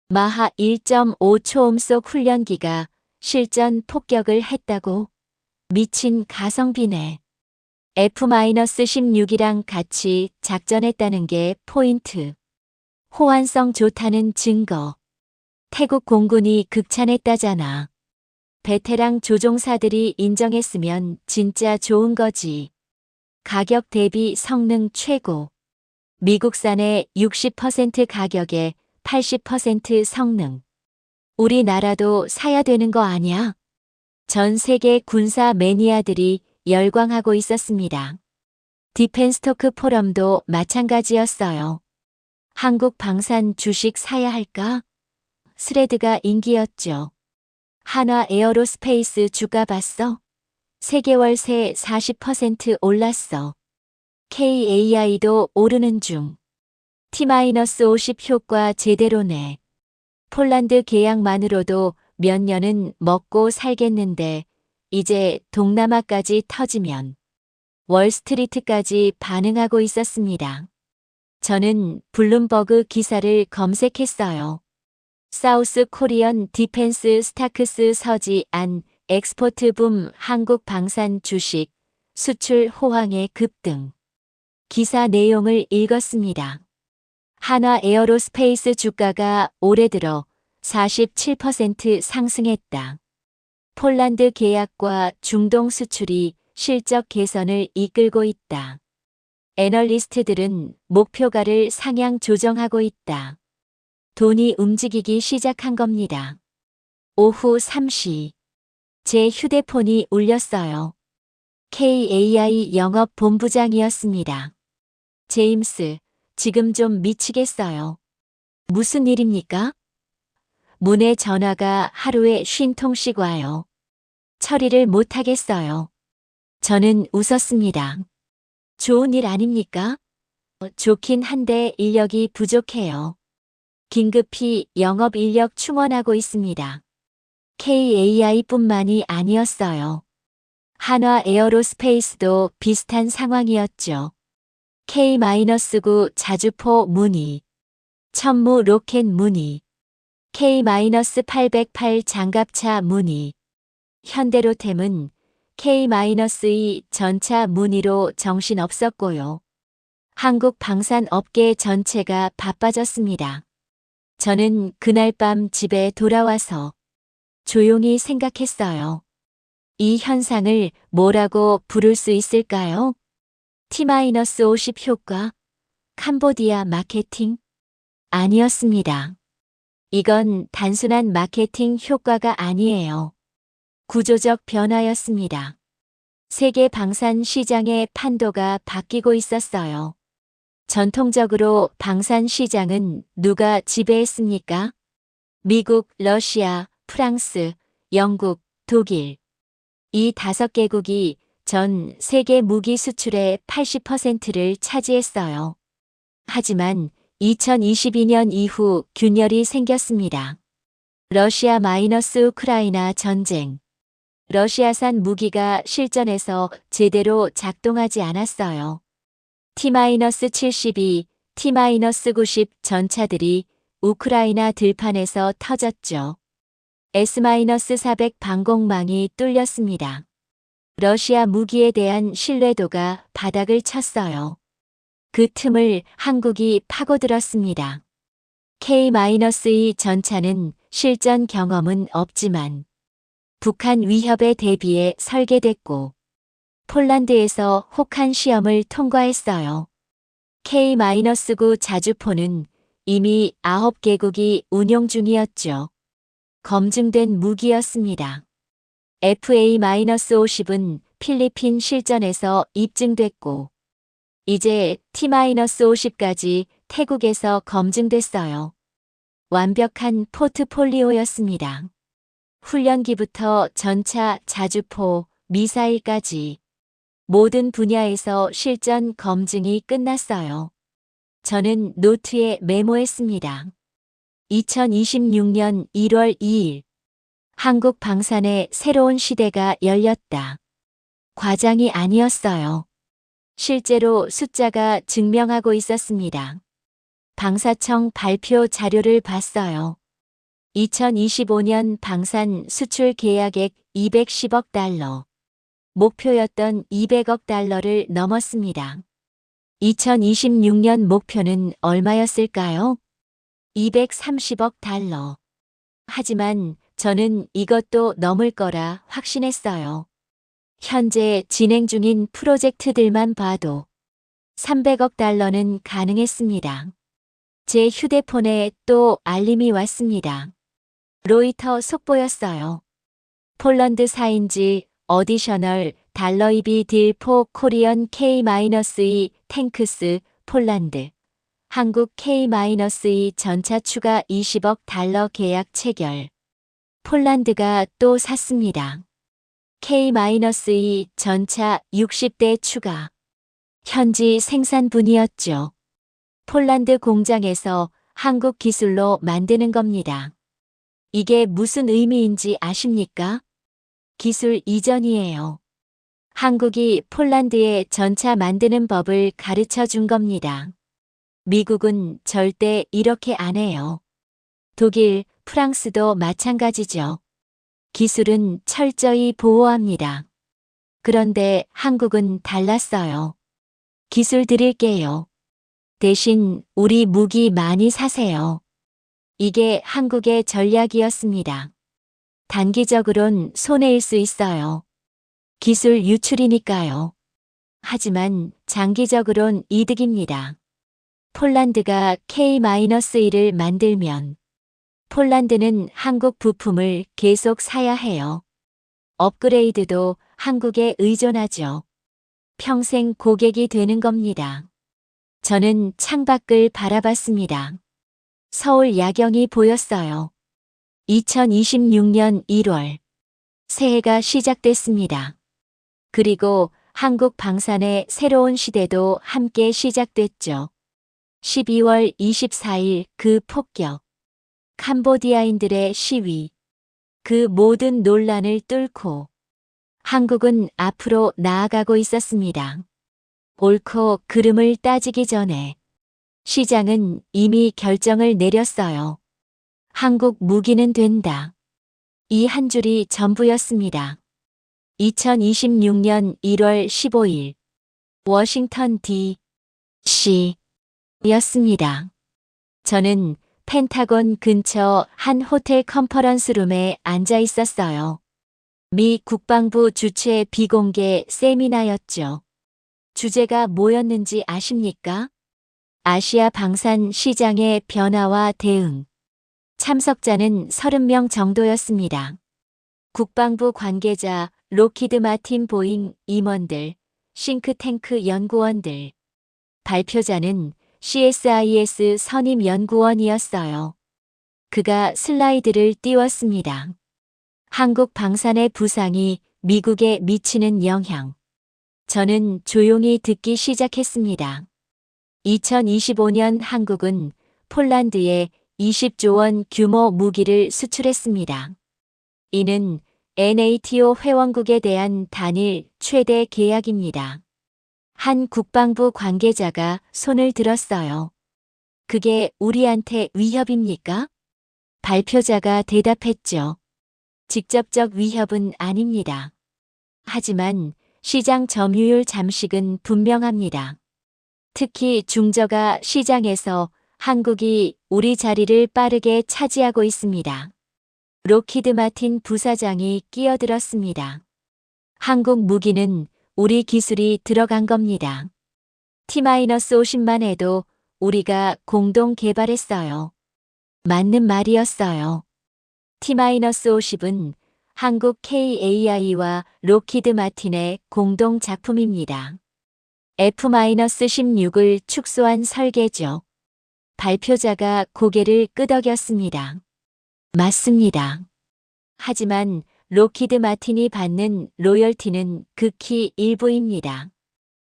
마하 1.5 초음속 훈련기가 실전 폭격을 했다고? 미친 가성비네. F-16이랑 같이 작전했다는 게 포인트. 호환성 좋다는 증거. 태국 공군이 극찬했다잖아. 베테랑 조종사들이 인정했으면 진짜 좋은 거지. 가격 대비 성능 최고. 미국산의 60% 가격에 80% 성능. 우리나라도 사야 되는 거 아냐? 전 세계 군사 매니아들이 열광하고 있었습니다. 디펜스토크 포럼도 마찬가지였어요. 한국 방산 주식 사야 할까? 스레드가 인기였죠. 한화 에어로스페이스 주가 봤어? 세계월 새 40% 올랐어. KAI도 오르는 중. T-50 효과 제대로 내. 폴란드 계약만으로도 몇 년은 먹고 살겠는데 이제 동남아까지 터지면 월스트리트까지 반응하고 있었습니다. 저는 블룸버그 기사를 검색했어요. 사우스 코리언 디펜스 스타크스 서지 안 엑스포트 붐 한국 방산 주식 수출 호황의 급등. 기사 내용을 읽었습니다. 한화 에어로스페이스 주가가 올해 들어 47% 상승했다. 폴란드 계약과 중동 수출이 실적 개선을 이끌고 있다. 애널리스트들은 목표가를 상향 조정하고 있다. 돈이 움직이기 시작한 겁니다. 오후 3시. 제 휴대폰이 울렸어요. KAI 영업본부장이었습니다. 제임스, 지금 좀 미치겠어요. 무슨 일입니까? 문의 전화가 하루에 50통씩 와요. 처리를 못하겠어요. 저는 웃었습니다. 좋은 일 아닙니까? 좋긴 한데 인력이 부족해요. 긴급히 영업 인력 충원하고 있습니다. KAI뿐만이 아니었어요. 한화 에어로스페이스도 비슷한 상황이었죠. K-9 자주포 문의, 천무 로켓 문의, K-808 장갑차 문의, 현대로템은 K-2 전차 문의로 정신없었고요. 한국 방산업계 전체가 바빠졌습니다. 저는 그날 밤 집에 돌아와서 조용히 생각했어요. 이 현상을 뭐라고 부를 수 있을까요? T-50 효과? 캄보디아 마케팅? 아니었습니다. 이건 단순한 마케팅 효과가 아니에요. 구조적 변화였습니다. 세계 방산 시장의 판도가 바뀌고 있었어요. 전통적으로 방산 시장은 누가 지배했습니까? 미국, 러시아, 프랑스, 영국, 독일. 이 5개국이 전 세계 무기 수출의 80%를 차지했어요. 하지만 2022년 이후 균열이 생겼습니다. 러시아-우크라이나 전쟁. 러시아산 무기가 실전에서 제대로 작동하지 않았어요. T-72, T-90 전차들이 우크라이나 들판에서 터졌죠. S-400 방공망이 뚫렸습니다. 러시아 무기에 대한 신뢰도가 바닥을 쳤어요. 그 틈을 한국이 파고들었습니다. K-2 전차는 실전 경험은 없지만 북한 위협에 대비해 설계됐고 폴란드에서 혹한 시험을 통과했어요. K-9 자주포는 이미 9개국이 운용 중이었죠. 검증된 무기였습니다. FA-50은 필리핀 실전에서 입증됐고 이제 T-50까지 태국에서 검증됐어요. 완벽한 포트폴리오였습니다. 훈련기부터 전차, 자주포, 미사일까지 모든 분야에서 실전 검증이 끝났어요. 저는 노트에 메모했습니다. 2026년 1월 2일 한국 방산의 새로운 시대가 열렸다. 과장이 아니었어요. 실제로 숫자가 증명하고 있었습니다. 방사청 발표 자료를 봤어요. 2025년 방산 수출 계약액 210억 달러. 목표였던 200억 달러를 넘었습니다. 2026년 목표는 얼마였을까요? 230억 달러. 하지만 저는 이것도 넘을 거라 확신했어요. 현재 진행 중인 프로젝트들만 봐도 300억 달러는 가능했습니다. 제 휴대폰에 또 알림이 왔습니다. 로이터 속보였어요. 폴란드 4인지 어디셔널 달러이비 딜 포 코리언 K-2 탱크스 폴란드. 한국 K-2 전차 추가 20억 달러 계약 체결. 폴란드가 또 샀습니다. K-2 전차 60대 추가. 현지 생산분이었죠. 폴란드 공장에서 한국 기술로 만드는 겁니다. 이게 무슨 의미인지 아십니까? 기술 이전이에요. 한국이 폴란드에 전차 만드는 법을 가르쳐 준 겁니다. 미국은 절대 이렇게 안 해요. 독일, 프랑스도 마찬가지죠. 기술은 철저히 보호합니다. 그런데 한국은 달랐어요. 기술 드릴게요. 대신 우리 무기 많이 사세요. 이게 한국의 전략이었습니다. 단기적으론 손해일 수 있어요. 기술 유출이니까요. 하지만 장기적으론 이득입니다. 폴란드가 K-1을 만들면 폴란드는 한국 부품을 계속 사야 해요. 업그레이드도 한국에 의존하죠. 평생 고객이 되는 겁니다. 저는 창밖을 바라봤습니다. 서울 야경이 보였어요. 2026년 1월 새해가 시작됐습니다. 그리고 한국 방산의 새로운 시대도 함께 시작됐죠. 12월 24일 그 폭격, 캄보디아인들의 시위, 그 모든 논란을 뚫고 한국은 앞으로 나아가고 있었습니다. 옳고 그름을 따지기 전에 시장은 이미 결정을 내렸어요. 한국 무기는 된다. 이 한 줄이 전부였습니다. 2026년 1월 15일 워싱턴 D.C. 였습니다. 저는 펜타곤 근처 한 호텔 컨퍼런스룸에 앉아 있었어요. 미 국방부 주최 비공개 세미나였죠. 주제가 뭐였는지 아십니까? 아시아 방산 시장의 변화와 대응. 참석자는 30명 정도였습니다. 국방부 관계자, 록히드 마틴 보잉 임원들, 싱크탱크 연구원들. 발표자는 CSIS 선임 연구원이었어요. 그가 슬라이드를 띄웠습니다. 한국 방산의 부상이 미국에 미치는 영향. 저는 조용히 듣기 시작했습니다. 2025년 한국은 폴란드에 20조 원 규모 무기를 수출했습니다. 이는 NATO 회원국에 대한 단일 최대 계약입니다. 한 국방부 관계자가 손을 들었어요. 그게 우리한테 위협입니까? 발표자가 대답했죠. 직접적 위협은 아닙니다. 하지만 시장 점유율 잠식은 분명합니다. 특히 중저가 시장에서 한국이 우리 자리를 빠르게 차지하고 있습니다. 록히드 마틴 부사장이 끼어들었습니다. 한국 무기는 우리 기술이 들어간 겁니다. T-50만 해도 우리가 공동 개발했어요. 맞는 말이었어요. T-50은 한국 KAI와 록히드 마틴의 공동 작품입니다. F-16을 축소한 설계죠. 발표자가 고개를 끄덕였습니다. 맞습니다. 하지만 록히드 마틴이 받는 로열티는 극히 일부입니다.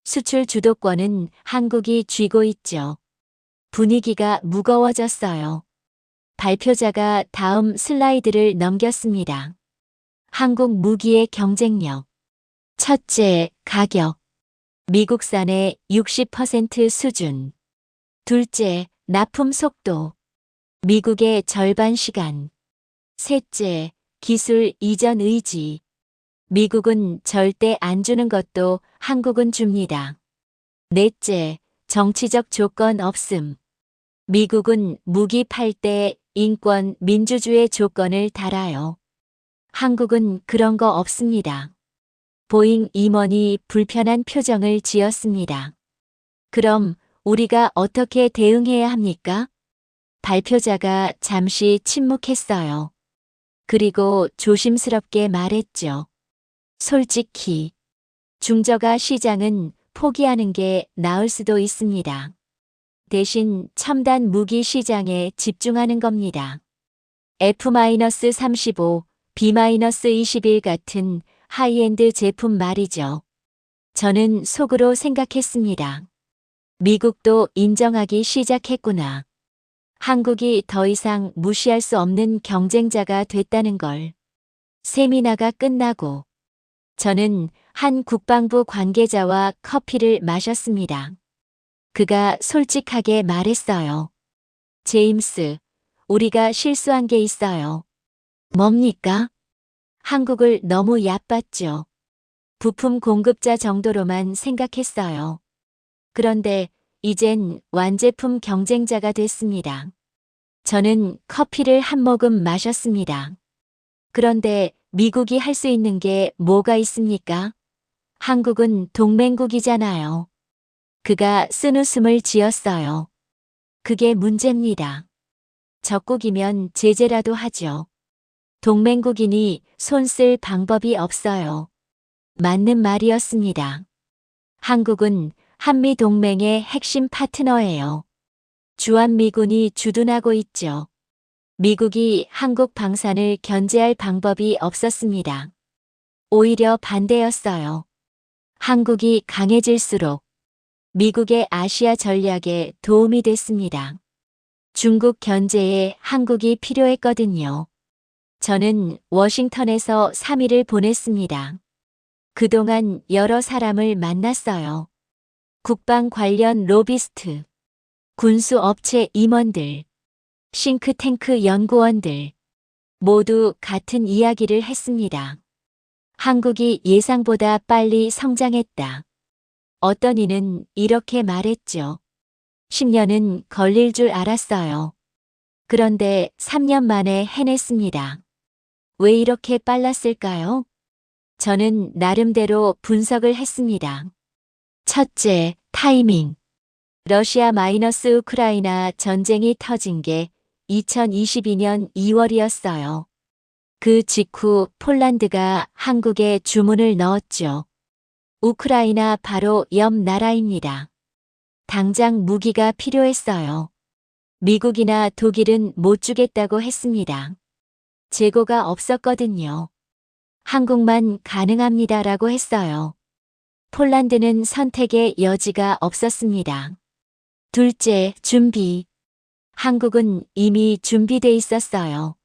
수출 주도권은 한국이 쥐고 있죠. 분위기가 무거워졌어요. 발표자가 다음 슬라이드를 넘겼습니다. 한국 무기의 경쟁력. 첫째, 가격. 미국산의 60% 수준. 둘째, 납품 속도. 미국의 절반 시간. 셋째, 기술 이전 의지. 미국은 절대 안 주는 것도 한국은 줍니다. 넷째, 정치적 조건 없음. 미국은 무기 팔 때 인권, 민주주의 조건을 달아요. 한국은 그런 거 없습니다. 보잉 임원이 불편한 표정을 지었습니다. 그럼 우리가 어떻게 대응해야 합니까? 발표자가 잠시 침묵했어요. 그리고 조심스럽게 말했죠. 솔직히 중저가 시장은 포기하는 게 나을 수도 있습니다. 대신 첨단 무기 시장에 집중하는 겁니다. F-35, B-21 같은 하이엔드 제품 말이죠. 저는 속으로 생각했습니다. 미국도 인정하기 시작했구나. 한국이 더 이상 무시할 수 없는 경쟁자가 됐다는 걸. 세미나가 끝나고 저는 한 국방부 관계자와 커피를 마셨습니다. 그가 솔직하게 말했어요. 제임스, 우리가 실수한 게 있어요. 뭡니까? 한국을 너무 얕봤죠. 부품 공급자 정도로만 생각했어요. 그런데 이젠 완제품 경쟁자가 됐습니다. 저는 커피를 한 모금 마셨습니다. 그런데 미국이 할 수 있는 게 뭐가 있습니까? 한국은 동맹국이잖아요. 그가 쓴웃음을 지었어요. 그게 문제입니다. 적국이면 제재라도 하죠. 동맹국이니 손 쓸 방법이 없어요. 맞는 말이었습니다. 한국은 한미동맹의 핵심 파트너예요. 주한미군이 주둔하고 있죠. 미국이 한국 방산을 견제할 방법이 없었습니다. 오히려 반대였어요. 한국이 강해질수록 미국의 아시아 전략에 도움이 됐습니다. 중국 견제에 한국이 필요했거든요. 저는 워싱턴에서 3일을 보냈습니다. 그동안 여러 사람을 만났어요. 국방 관련 로비스트, 군수업체 임원들, 싱크탱크 연구원들, 모두 같은 이야기를 했습니다. 한국이 예상보다 빨리 성장했다. 어떤 이는 이렇게 말했죠. 10년은 걸릴 줄 알았어요. 그런데 3년 만에 해냈습니다. 왜 이렇게 빨랐을까요? 저는 나름대로 분석을 했습니다. 첫째, 타이밍. 러시아-우크라이나 전쟁이 터진 게 2022년 2월이었어요. 그 직후 폴란드가 한국에 주문을 넣었죠. 우크라이나 바로 옆 나라입니다. 당장 무기가 필요했어요. 미국이나 독일은 못 주겠다고 했습니다. 재고가 없었거든요. 한국만 가능합니다라고 했어요. 폴란드는 선택의 여지가 없었습니다. 둘째, 준비. 한국은 이미 준비돼 있었어요.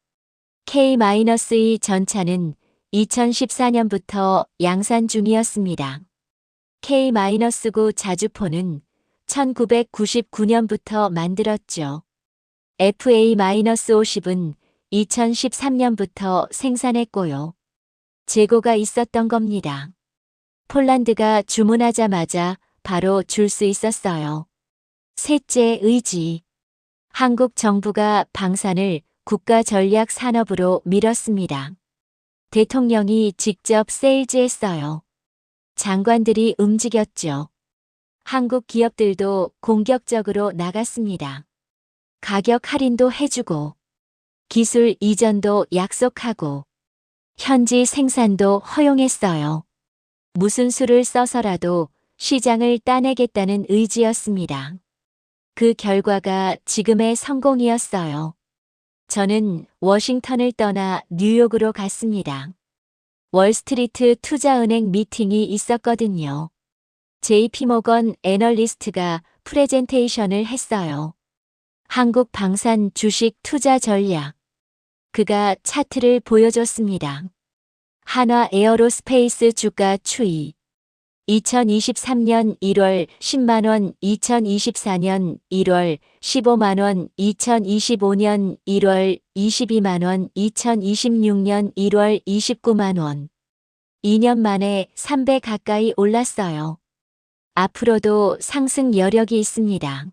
K-2 전차는 2014년부터 양산 중이었습니다. K-9 자주포는 1999년부터 만들었죠. FA-50은 2013년부터 생산했고요. 재고가 있었던 겁니다. 폴란드가 주문하자마자 바로 줄 수 있었어요. 셋째, 의지. 한국 정부가 방산을 국가 전략 산업으로 밀었습니다. 대통령이 직접 세일즈했어요. 장관들이 움직였죠. 한국 기업들도 공격적으로 나갔습니다. 가격 할인도 해주고, 기술 이전도 약속하고, 현지 생산도 허용했어요. 무슨 수를 써서라도 시장을 따내겠다는 의지였습니다. 그 결과가 지금의 성공이었어요. 저는 워싱턴을 떠나 뉴욕으로 갔습니다. 월스트리트 투자은행 미팅이 있었거든요. JP모건 애널리스트가 프레젠테이션을 했어요. 한국 방산 주식 투자 전략. 그가 차트를 보여줬습니다. 한화 에어로스페이스 주가 추이. 2023년 1월 10만원, 2024년 1월 15만원, 2025년 1월 22만원, 2026년 1월 29만원. 2년 만에 3배 가까이 올랐어요. 앞으로도 상승 여력이 있습니다.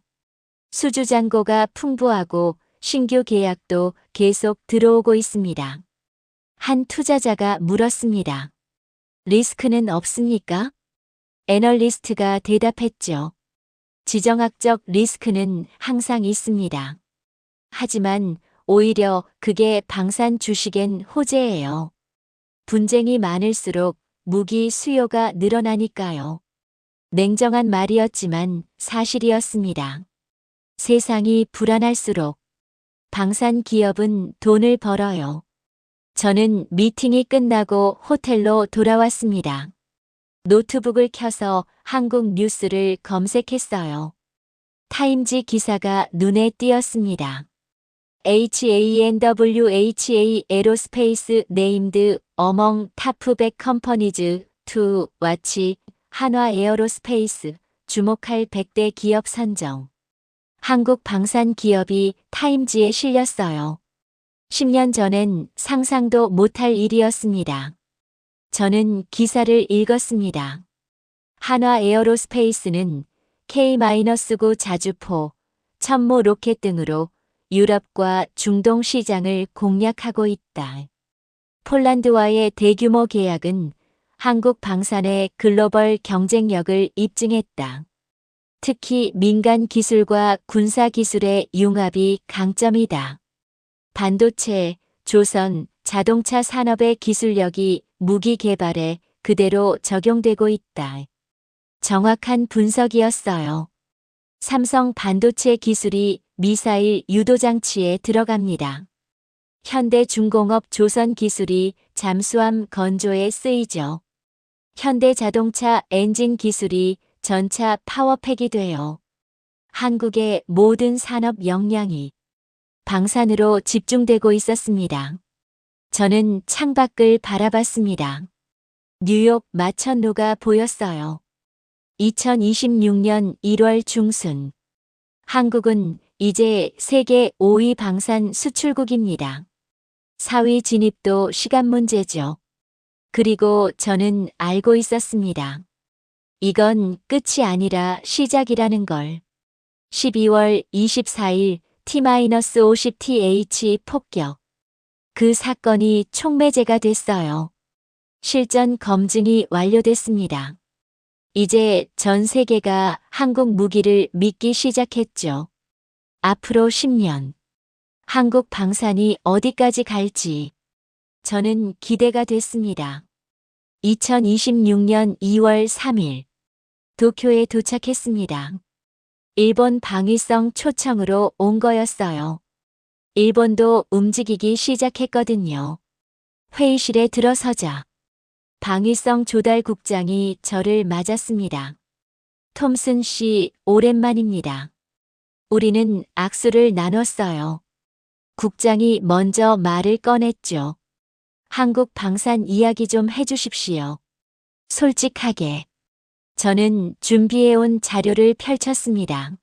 수주 잔고가 풍부하고 신규 계약도 계속 들어오고 있습니다. 한 투자자가 물었습니다. 리스크는 없습니까? 애널리스트가 대답했죠. 지정학적 리스크는 항상 있습니다. 하지만 오히려 그게 방산 주식엔 호재예요. 분쟁이 많을수록 무기 수요가 늘어나니까요. 냉정한 말이었지만 사실이었습니다. 세상이 불안할수록 방산 기업은 돈을 벌어요. 저는 미팅이 끝나고 호텔로 돌아왔습니다. 노트북을 켜서 한국 뉴스를 검색했어요. 타임지 기사가 눈에 띄었습니다. HANWHA 에로스페이스 네임드 어멍 타프 100 컴퍼니즈 투 와치 한화 에어로스페이스 주목할 100대 기업 선정. 한국 방산 기업이 타임지에 실렸어요. 10년 전엔 상상도 못할 일이었습니다. 저는 기사를 읽었습니다. 한화 에어로스페이스는 K-9 자주포, 천모 로켓 등으로 유럽과 중동 시장을 공략하고 있다. 폴란드와의 대규모 계약은 한국 방산의 글로벌 경쟁력을 입증했다. 특히 민간 기술과 군사 기술의 융합이 강점이다. 반도체, 조선, 자동차 산업의 기술력이 무기 개발에 그대로 적용되고 있다. 정확한 분석이었어요. 삼성 반도체 기술이 미사일 유도장치에 들어갑니다. 현대중공업 조선 기술이 잠수함 건조에 쓰이죠. 현대자동차 엔진 기술이 전차 파워팩이 되어 한국의 모든 산업 역량이 방산으로 집중되고 있었습니다. 저는 창밖을 바라봤습니다. 뉴욕 마천루가 보였어요. 2026년 1월 중순. 한국은 이제 세계 5위 방산 수출국입니다. 4위 진입도 시간 문제죠. 그리고 저는 알고 있었습니다. 이건 끝이 아니라 시작이라는 걸. 12월 24일 T-50th 폭격. 그 사건이 촉매제가 됐어요. 실전 검증이 완료됐습니다. 이제 전 세계가 한국 무기를 믿기 시작했죠. 앞으로 10년. 한국 방산이 어디까지 갈지 저는 기대가 됐습니다. 2026년 2월 3일 도쿄에 도착했습니다. 일본 방위성 초청으로 온 거였어요. 일본도 움직이기 시작했거든요. 회의실에 들어서자 방위성 조달국장이 저를 맞았습니다. 톰슨 씨, 오랜만입니다. 우리는 악수를 나눴어요. 국장이 먼저 말을 꺼냈죠. 한국 방산 이야기 좀 해주십시오. 솔직하게. 저는 준비해온 자료를 펼쳤습니다.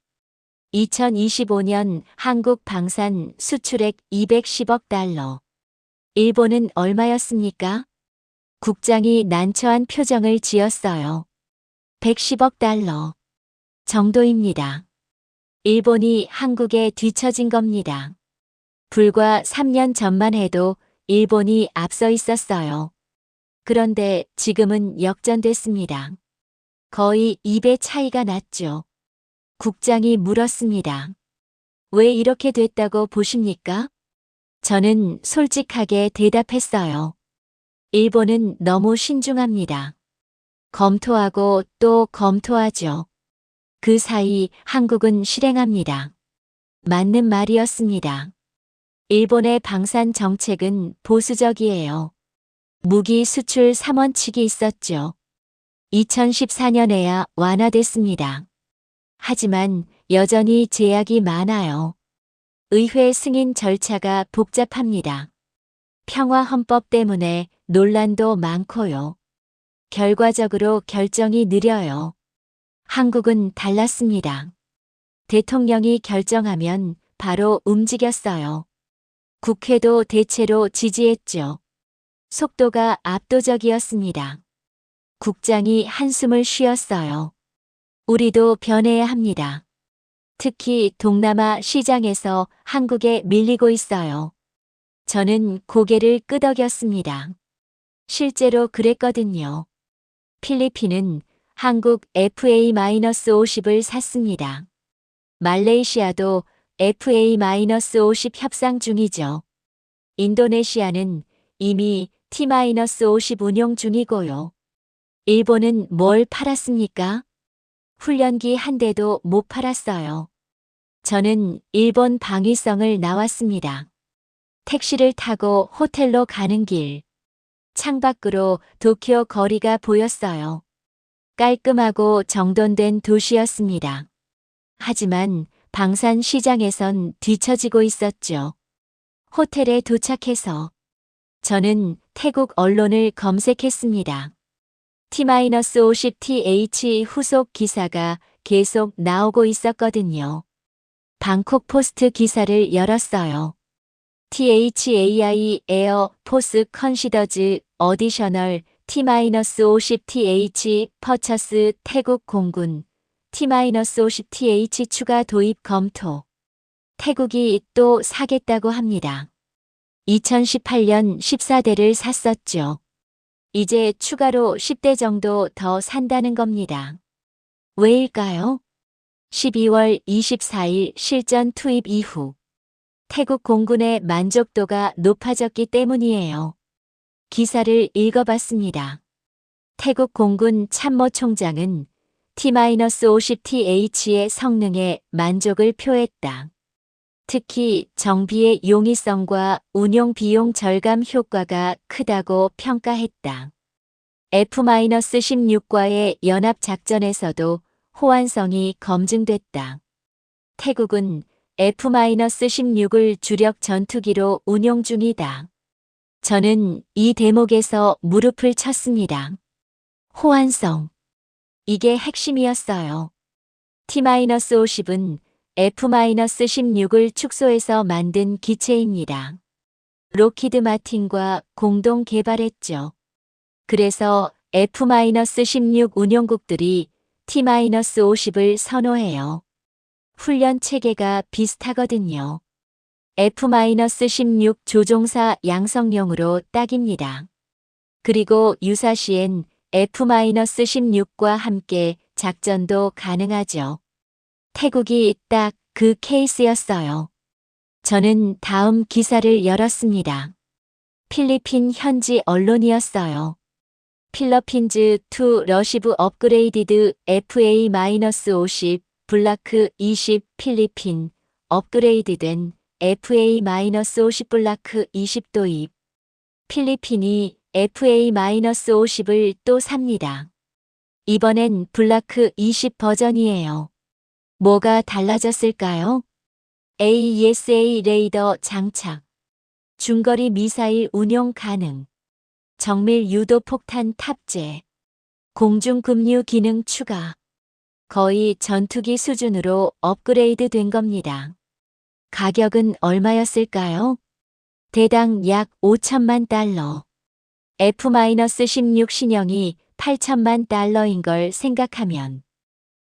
2025년 한국 방산 수출액 210억 달러. 일본은 얼마였습니까? 국장이 난처한 표정을 지었어요. 110억 달러 정도입니다. 일본이 한국에 뒤처진 겁니다. 불과 3년 전만 해도 일본이 앞서 있었어요. 그런데 지금은 역전됐습니다. 거의 2배 차이가 났죠. 국장이 물었습니다. 왜 이렇게 됐다고 보십니까? 저는 솔직하게 대답했어요. 일본은 너무 신중합니다. 검토하고 또 검토하죠. 그 사이 한국은 실행합니다. 맞는 말이었습니다. 일본의 방산 정책은 보수적이에요. 무기 수출 3원칙이 있었죠. 2014년에야 완화됐습니다. 하지만 여전히 제약이 많아요. 의회 승인 절차가 복잡합니다. 평화헌법 때문에 논란도 많고요. 결과적으로 결정이 느려요. 한국은 달랐습니다. 대통령이 결정하면 바로 움직였어요. 국회도 대체로 지지했죠. 속도가 압도적이었습니다. 국장이 한숨을 쉬었어요. 우리도 변해야 합니다. 특히 동남아 시장에서 한국에 밀리고 있어요. 저는 고개를 끄덕였습니다. 실제로 그랬거든요. 필리핀은 한국 FA-50을 샀습니다. 말레이시아도 FA-50 협상 중이죠. 인도네시아는 이미 T-50 운용 중이고요. 일본은 뭘 팔았습니까? 훈련기 한 대도 못 팔았어요. 저는 일본 방위성을 나왔습니다. 택시를 타고 호텔로 가는 길. 창밖으로 도쿄 거리가 보였어요. 깔끔하고 정돈된 도시였습니다. 하지만 방산 시장에선 뒤처지고 있었죠. 호텔에 도착해서 저는 태국 언론을 검색했습니다. T-50th 후속 기사가 계속 나오고 있었거든요. 방콕 포스트 기사를 열었어요. THAI 에어 포스 컨시더즈 어디셔널 T-50th 퍼처스 태국 공군 T-50th 추가 도입 검토. 태국이 또 사겠다고 합니다. 2018년 14대를 샀었죠. 이제 추가로 10대 정도 더 산다는 겁니다. 왜일까요? 12월 24일 실전 투입 이후 태국 공군의 만족도가 높아졌기 때문이에요. 기사를 읽어봤습니다. 태국 공군 참모총장은 T-50th의 성능에 만족을 표했다. 특히 정비의 용이성과 운용 비용 절감 효과가 크다고 평가했다. F-16과의 연합작전에서도 호환성이 검증됐다. 태국은 F-16을 주력 전투기로 운용 중이다. 저는 이 대목에서 무릎을 쳤습니다. 호환성. 이게 핵심이었어요. T-50은 F-16을 축소해서 만든 기체입니다. 록히드 마틴과 공동 개발했죠. 그래서 F-16 운용국들이 T-50을 선호해요. 훈련 체계가 비슷하거든요. F-16 조종사 양성용으로 딱입니다. 그리고 유사시엔 F-16과 함께 작전도 가능하죠. 태국이 딱 그 케이스였어요. 저는 다음 기사를 열었습니다. 필리핀 현지 언론이었어요. 필러핀즈 투 러시브 업그레이디드 FA-50 블라크 20 필리핀 업그레이드된 FA-50 블라크 20 도입. 필리핀이 FA-50을 또 삽니다. 이번엔 블라크 20 버전이에요. 뭐가 달라졌을까요? AESA 레이더 장착, 중거리 미사일 운용 가능, 정밀 유도 폭탄 탑재, 공중 급류 기능 추가. 거의 전투기 수준으로 업그레이드 된 겁니다. 가격은 얼마였을까요? 대당 약 5천만 달러. F-16 신형이 8천만 달러인 걸 생각하면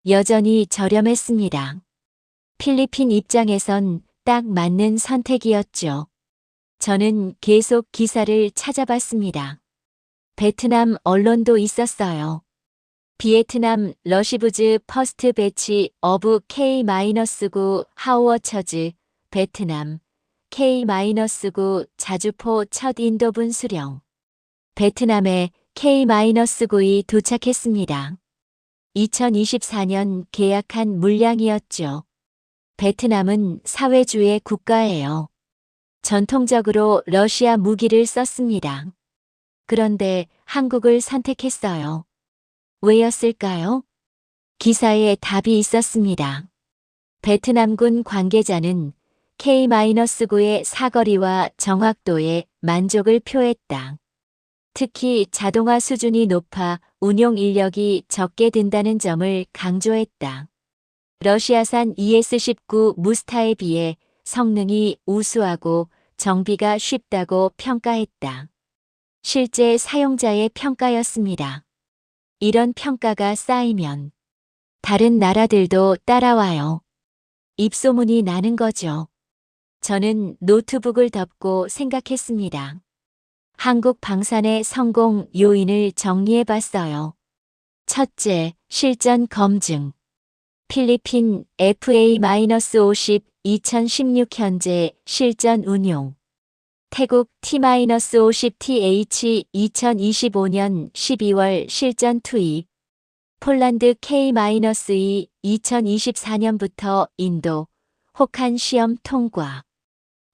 여전히 저렴했습니다. 필리핀 입장에선 딱 맞는 선택이었죠. 저는 계속 기사를 찾아봤습니다. 베트남 언론도 있었어요. 비에트남 러시브즈 퍼스트 배치 어브 K-9 하우어처즈 베트남 K-9 자주포 첫 인도분 수령. 베트남에 K-9이 도착했습니다. 2024년 계약한 물량이었죠. 베트남은 사회주의 국가예요. 전통적으로 러시아 무기를 썼습니다. 그런데 한국을 선택했어요. 왜였을까요? 기사에 답이 있었습니다. 베트남군 관계자는 K-9의 사거리와 정확도에 만족을 표했다. 특히 자동화 수준이 높아 운용 인력이 적게 든다는 점을 강조했다. 러시아산 ES-19 무스타에 비해 성능이 우수하고 정비가 쉽다고 평가했다. 실제 사용자의 평가였습니다. 이런 평가가 쌓이면 다른 나라들도 따라와요. 입소문이 나는 거죠. 저는 노트북을 덮고 생각했습니다. 한국 방산의 성공 요인을 정리해봤어요. 첫째, 실전 검증. 필리핀 FA-50 2016 현재 실전 운용. 태국 T-50TH 2025년 12월 실전 투입. 폴란드 K-2 2024년부터 인도, 혹한 시험 통과.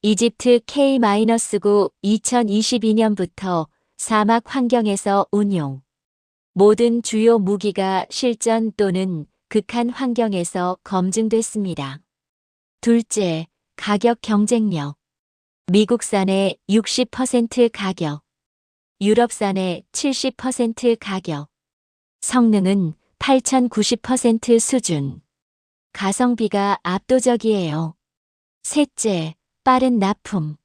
이집트 K-9 2022년부터 사막 환경에서 운용. 모든 주요 무기가 실전 또는 극한 환경에서 검증됐습니다. 둘째, 가격 경쟁력. 미국산의 60% 가격, 유럽산의 70% 가격. 성능은 8090% 수준. 가성비가 압도적이에요. 셋째, 빠른 납품.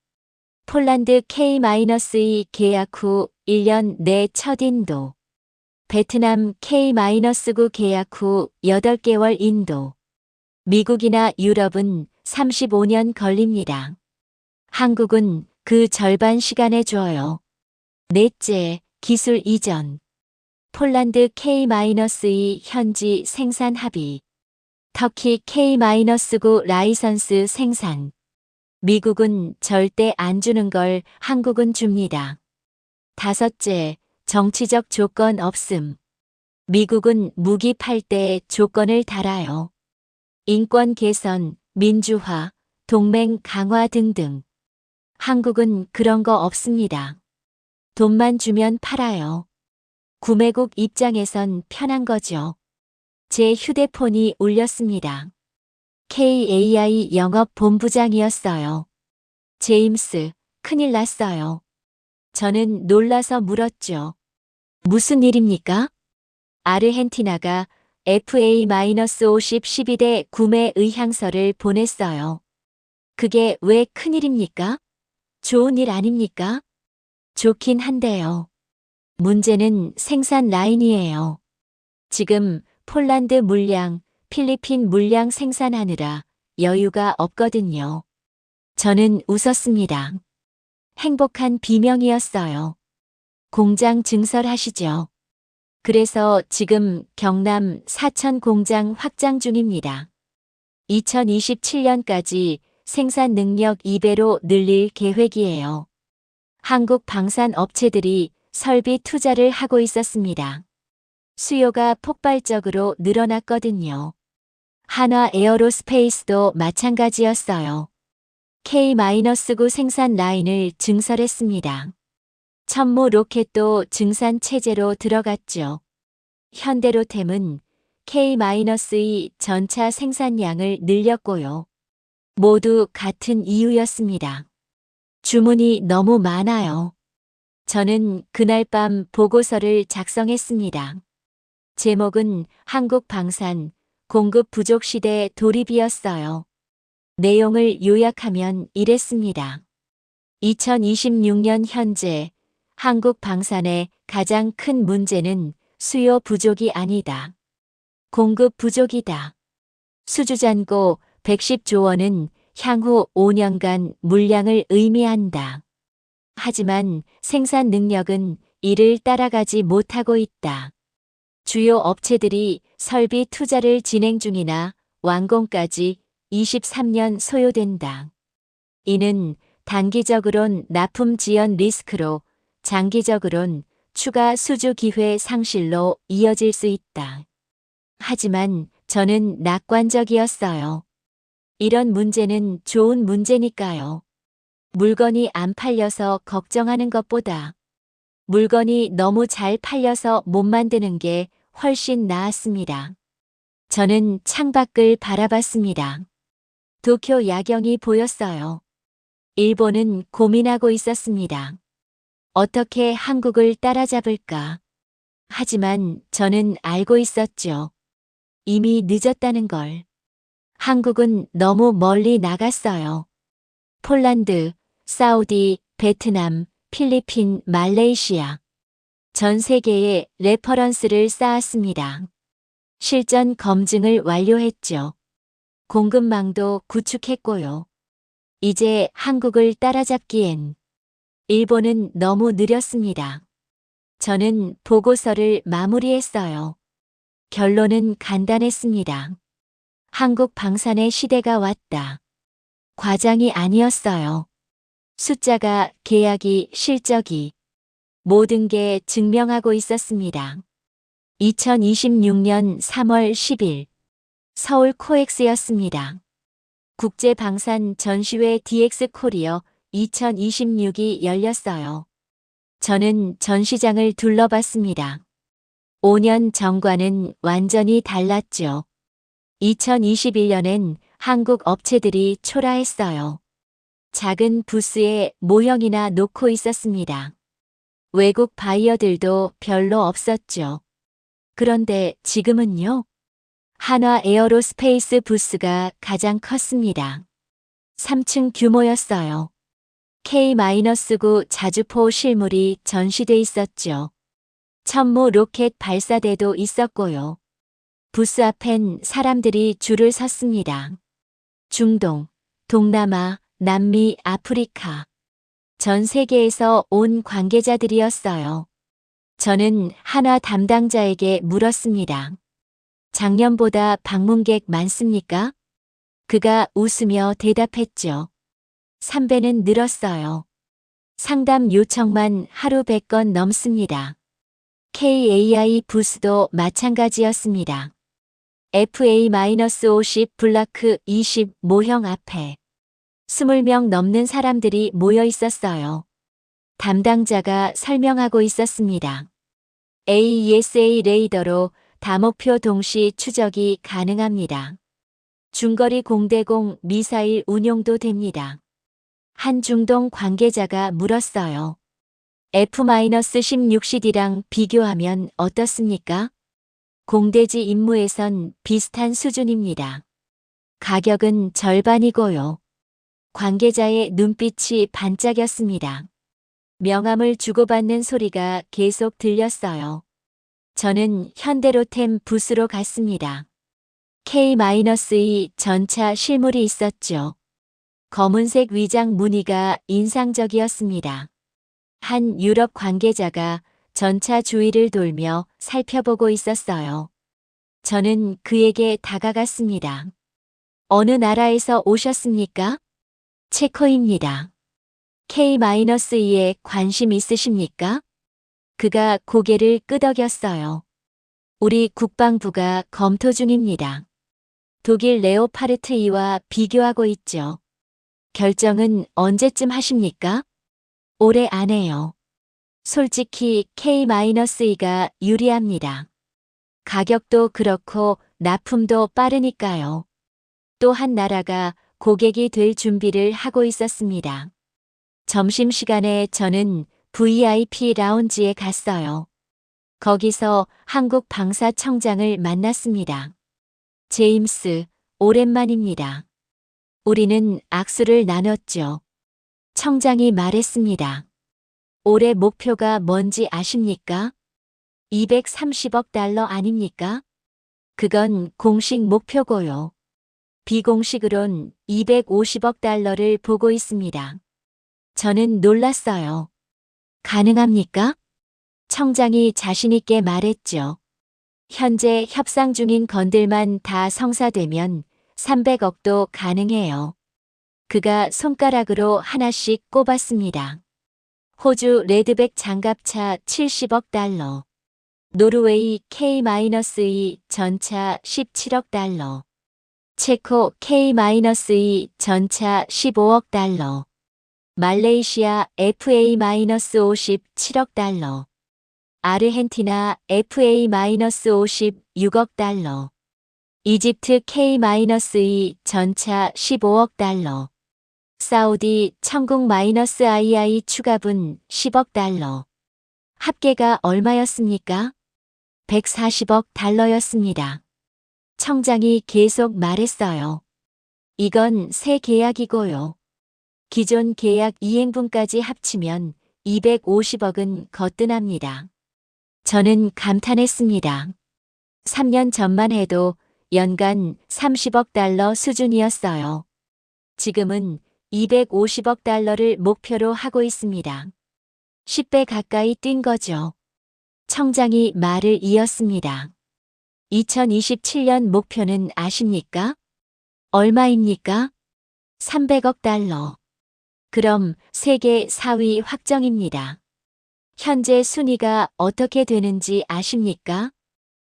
폴란드 K-2 계약 후 1년 내 첫 인도. 베트남 K-9 계약 후 8개월 인도. 미국이나 유럽은 35년 걸립니다. 한국은 그 절반 시간에 줘요. 넷째, 기술 이전. 폴란드 K-2 현지 생산 합의. 터키 K-9 라이선스 생산. 미국은 절대 안 주는 걸 한국은 줍니다. 다섯째, 정치적 조건 없음. 미국은 무기 팔 때 조건을 달아요. 인권 개선, 민주화, 동맹 강화 등등. 한국은 그런 거 없습니다. 돈만 주면 팔아요. 구매국 입장에선 편한 거죠. 제 휴대폰이 울렸습니다. KAI 영업본부장이었어요. 제임스, 큰일 났어요. 저는 놀라서 물었죠. 무슨 일입니까? 아르헨티나가 FA-50 12대 구매 의향서를 보냈어요. 그게 왜 큰일입니까? 좋은 일 아닙니까? 좋긴 한데요. 문제는 생산 라인이에요. 지금 폴란드 물량, 필리핀 물량 생산하느라 여유가 없거든요. 저는 웃었습니다. 행복한 비명이었어요. 공장 증설하시죠. 그래서 지금 경남 사천 공장 확장 중입니다. 2027년까지 생산 능력 2배로 늘릴 계획이에요. 한국 방산 업체들이 설비 투자를 하고 있었습니다. 수요가 폭발적으로 늘어났거든요. 한화 에어로스페이스도 마찬가지였어요. K-9 생산 라인을 증설했습니다. 천무 로켓도 증산 체제로 들어갔죠. 현대로템은 K-2 전차 생산량을 늘렸고요. 모두 같은 이유였습니다. 주문이 너무 많아요. 저는 그날 밤 보고서를 작성했습니다. 제목은 한국 방산 공급 부족 시대 돌입이었어요. 내용을 요약하면 이랬습니다. 2026년 현재 한국 방산의 가장 큰 문제는 수요 부족이 아니다. 공급 부족이다. 수주잔고 110조 원은 향후 5년간 물량을 의미한다. 하지만 생산 능력은 이를 따라가지 못하고 있다. 주요 업체들이 설비 투자를 진행 중이나 완공까지 23년 소요된다. 이는 단기적으론 납품 지연 리스크로 장기적으론 추가 수주 기회 상실로 이어질 수 있다. 하지만 저는 낙관적이었어요. 이런 문제는 좋은 문제니까요. 물건이 안 팔려서 걱정하는 것보다 물건이 너무 잘 팔려서 못 만드는 게 훨씬 나았습니다. 저는 창밖을 바라봤습니다. 도쿄 야경이 보였어요. 일본은 고민하고 있었습니다. 어떻게 한국을 따라잡을까? 하지만 저는 알고 있었죠. 이미 늦었다는 걸. 한국은 너무 멀리 나갔어요. 폴란드, 사우디, 베트남, 필리핀, 말레이시아. 전 세계에 레퍼런스를 쌓았습니다. 실전 검증을 완료했죠. 공급망도 구축했고요. 이제 한국을 따라잡기엔 일본은 너무 느렸습니다. 저는 보고서를 마무리했어요. 결론은 간단했습니다. 한국 방산의 시대가 왔다. 과장이 아니었어요. 숫자가, 계약이, 실적이 모든 게 증명하고 있었습니다. 2026년 3월 10일 서울 코엑스였습니다. 국제방산 전시회 DX 코리어 2026이 열렸어요. 저는 전시장을 둘러봤습니다. 5년 전과는 완전히 달랐죠. 2021년엔 한국 업체들이 초라했어요. 작은 부스에 모형이나 놓고 있었습니다. 외국 바이어들도 별로 없었죠. 그런데 지금은요? 한화 에어로스페이스 부스가 가장 컸습니다. 3층 규모였어요. K-9 자주포 실물이 전시돼 있었죠. 천무 로켓 발사대도 있었고요. 부스 앞엔 사람들이 줄을 섰습니다. 중동, 동남아, 남미, 아프리카. 전 세계에서 온 관계자들이었어요. 저는 한화 담당자에게 물었습니다. 작년보다 방문객 많습니까? 그가 웃으며 대답했죠. 3배는 늘었어요. 상담 요청만 하루 100건 넘습니다. KAI 부스도 마찬가지였습니다. FA-50 블라크 20 모형 앞에 20명 넘는 사람들이 모여 있었어요. 담당자가 설명하고 있었습니다. AESA 레이더로 다목표 동시 추적이 가능합니다. 중거리 공대공 미사일 운용도 됩니다. 한 중동 관계자가 물었어요. F-16CD랑 비교하면 어떻습니까? 공대지 임무에선 비슷한 수준입니다. 가격은 절반이고요. 관계자의 눈빛이 반짝였습니다. 명함을 주고받는 소리가 계속 들렸어요. 저는 현대로템 부스로 갔습니다. K-2 전차 실물이 있었죠. 검은색 위장 무늬가 인상적이었습니다. 한 유럽 관계자가 전차 주위를 돌며 살펴보고 있었어요. 저는 그에게 다가갔습니다. 어느 나라에서 오셨습니까? 체코입니다. K-2에 관심 있으십니까? 그가 고개를 끄덕였어요. 우리 국방부가 검토 중입니다. 독일 레오파르트 2와 비교하고 있죠. 결정은 언제쯤 하십니까? 올해 안에요. 솔직히 K-2가 유리합니다. 가격도 그렇고 납품도 빠르니까요. 또 한 나라가 고객이 될 준비를 하고 있었습니다. 점심시간에 저는 VIP 라운지에 갔어요. 거기서 한국 방사청장을 만났습니다. 제임스, 오랜만입니다. 우리는 악수를 나눴죠. 청장이 말했습니다. 올해 목표가 뭔지 아십니까? 230억 달러 아닙니까? 그건 공식 목표고요. 비공식으론 250억 달러를 보고 있습니다. 저는 놀랐어요. 가능합니까? 청장이 자신있게 말했죠. 현재 협상 중인 건들만 다 성사되면 300억도 가능해요. 그가 손가락으로 하나씩 꼽았습니다. 호주 레드백 장갑차 70억 달러. 노르웨이 K-2 전차 17억 달러. 체코 K-2 전차 15억 달러. 말레이시아 FA-50 7억 달러. 아르헨티나 FA-50 6억 달러. 이집트 K-2 전차 15억 달러. 사우디 천국-II 추가분 10억 달러. 합계가 얼마였습니까? 140억 달러였습니다. 청장이 계속 말했어요. 이건 새 계약이고요. 기존 계약 이행분까지 합치면 250억은 거뜬합니다. 저는 감탄했습니다. 3년 전만 해도 연간 30억 달러 수준이었어요. 지금은 250억 달러를 목표로 하고 있습니다. 10배 가까이 뛴 거죠. 청장이 말을 이었습니다. 2027년 목표는 아십니까? 얼마입니까? 300억 달러. 그럼 세계 4위 확정입니다. 현재 순위가 어떻게 되는지 아십니까?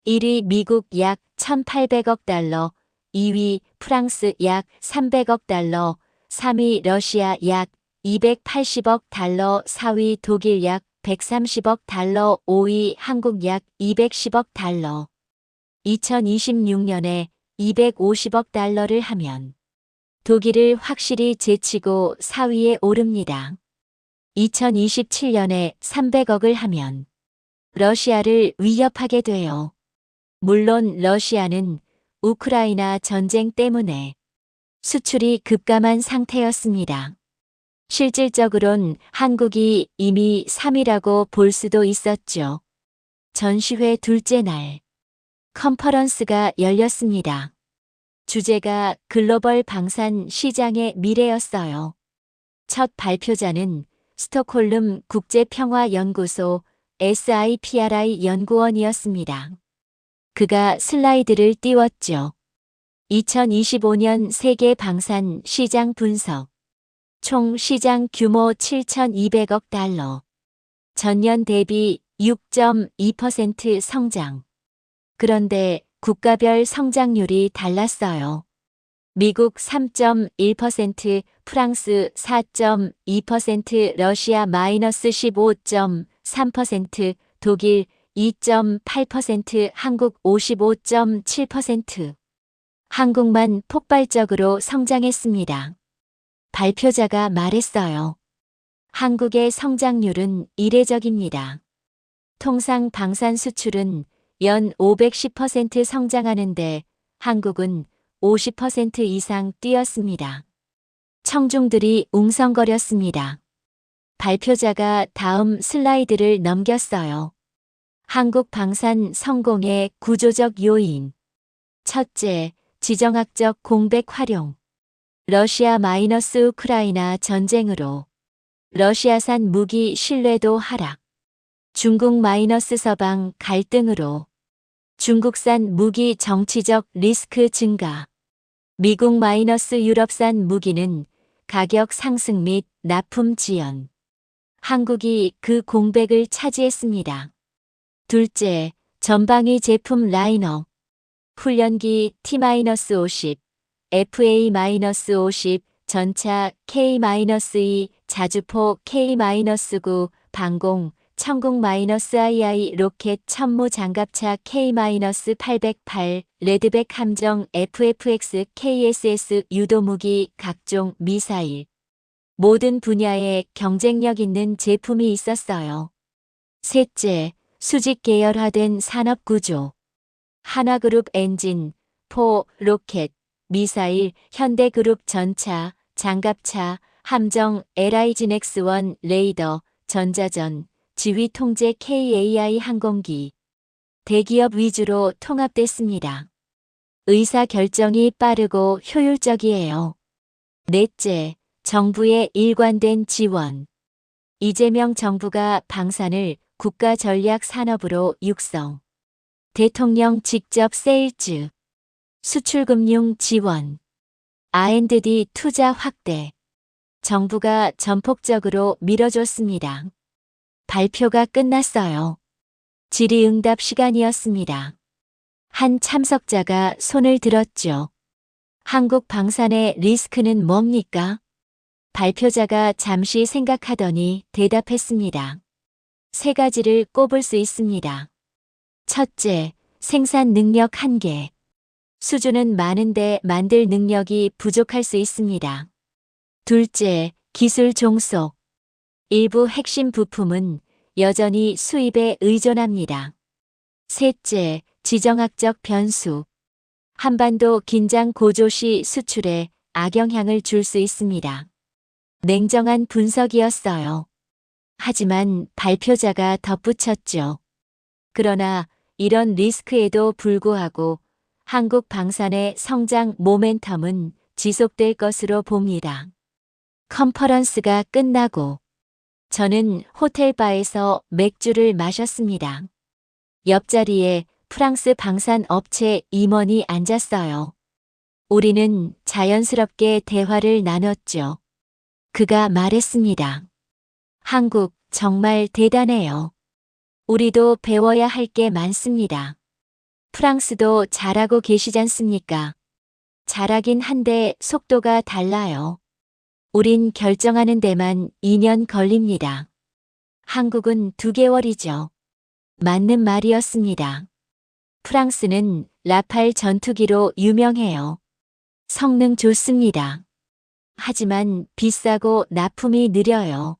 1위 미국 약 1,800억 달러, 2위 프랑스 약 300억 달러, 3위 러시아 약 280억 달러, 4위 독일 약 130억 달러, 5위 한국 약 210억 달러. 2026년에 250억 달러를 하면 독일을 확실히 제치고 4위에 오릅니다. 2027년에 300억을 하면 러시아를 위협하게 돼요. 물론 러시아는 우크라이나 전쟁 때문에 수출이 급감한 상태였습니다. 실질적으론 한국이 이미 3위라고 볼 수도 있었죠. 전시회 둘째 날 컨퍼런스가 열렸습니다. 주제가 글로벌 방산 시장의 미래였어요. 첫 발표자는 스톡홀름 국제평화연구소 SIPRI 연구원이었습니다. 그가 슬라이드를 띄웠죠. 2025년 세계 방산 시장 분석. 총 시장 규모 7,200억 달러. 전년 대비 6.2% 성장. 그런데 국가별 성장률이 달랐어요. 미국 3.1%, 프랑스 4.2%, 러시아 -15.3%, 독일 2.8%, 한국 55.7%. 한국만 폭발적으로 성장했습니다. 발표자가 말했어요. 한국의 성장률은 이례적입니다. 통상 방산 수출은 연 510% 성장하는데 한국은 50% 이상 뛰었습니다. 청중들이 웅성거렸습니다. 발표자가 다음 슬라이드를 넘겼어요. 한국 방산 성공의 구조적 요인. 첫째, 지정학적 공백 활용. 러시아 우크라이나 전쟁으로 러시아산 무기 신뢰도 하락. 중국 서방 갈등으로 중국산 무기 정치적 리스크 증가. 미국 유럽산 무기는 가격 상승 및 납품 지연. 한국이 그 공백을 차지했습니다. 둘째, 전방위 제품 라인업. 훈련기 T-50, FA-50, 전차 K-2, 자주포 K-9, 방공 천궁 -II 로켓 천무 장갑차 K-808, 레드백 함정 FFX KSS 유도무기 각종 미사일. 모든 분야에 경쟁력 있는 제품이 있었어요. 셋째, 수직 계열화된 산업구조. 한화그룹 엔진, 포, 로켓, 미사일, 현대그룹 전차, 장갑차, 함정, LIGNX1 레이더, 전자전, 지휘통제 KAI 항공기. 대기업 위주로 통합됐습니다. 의사결정이 빠르고 효율적이에요. 넷째, 정부의 일관된 지원. 이재명 정부가 방산을 국가전략산업으로 육성. 대통령 직접 세일즈. 수출금융 지원. R&D 투자 확대. 정부가 전폭적으로 밀어줬습니다. 발표가 끝났어요. 질의응답 시간이었습니다. 한 참석자가 손을 들었죠. 한국 방산의 리스크는 뭡니까? 발표자가 잠시 생각하더니 대답했습니다. 세 가지를 꼽을 수 있습니다. 첫째, 생산 능력 한계. 수주는 많은데 만들 능력이 부족할 수 있습니다. 둘째, 기술 종속. 일부 핵심 부품은 여전히 수입에 의존합니다. 셋째, 지정학적 변수. 한반도 긴장 고조 시 수출에 악영향을 줄 수 있습니다. 냉정한 분석이었어요. 하지만 발표자가 덧붙였죠. 그러나 이런 리스크에도 불구하고 한국 방산의 성장 모멘텀은 지속될 것으로 봅니다. 컨퍼런스가 끝나고 저는 호텔바에서 맥주를 마셨습니다. 옆자리에 프랑스 방산 업체 임원이 앉았어요. 우리는 자연스럽게 대화를 나눴죠. 그가 말했습니다. 한국 정말 대단해요. 우리도 배워야 할 게 많습니다. 프랑스도 잘하고 계시잖습니까? 잘하긴 한데 속도가 달라요. 우린 결정하는 데만 2년 걸립니다. 한국은 2개월이죠. 맞는 말이었습니다. 프랑스는 라팔 전투기로 유명해요. 성능 좋습니다. 하지만 비싸고 납품이 느려요.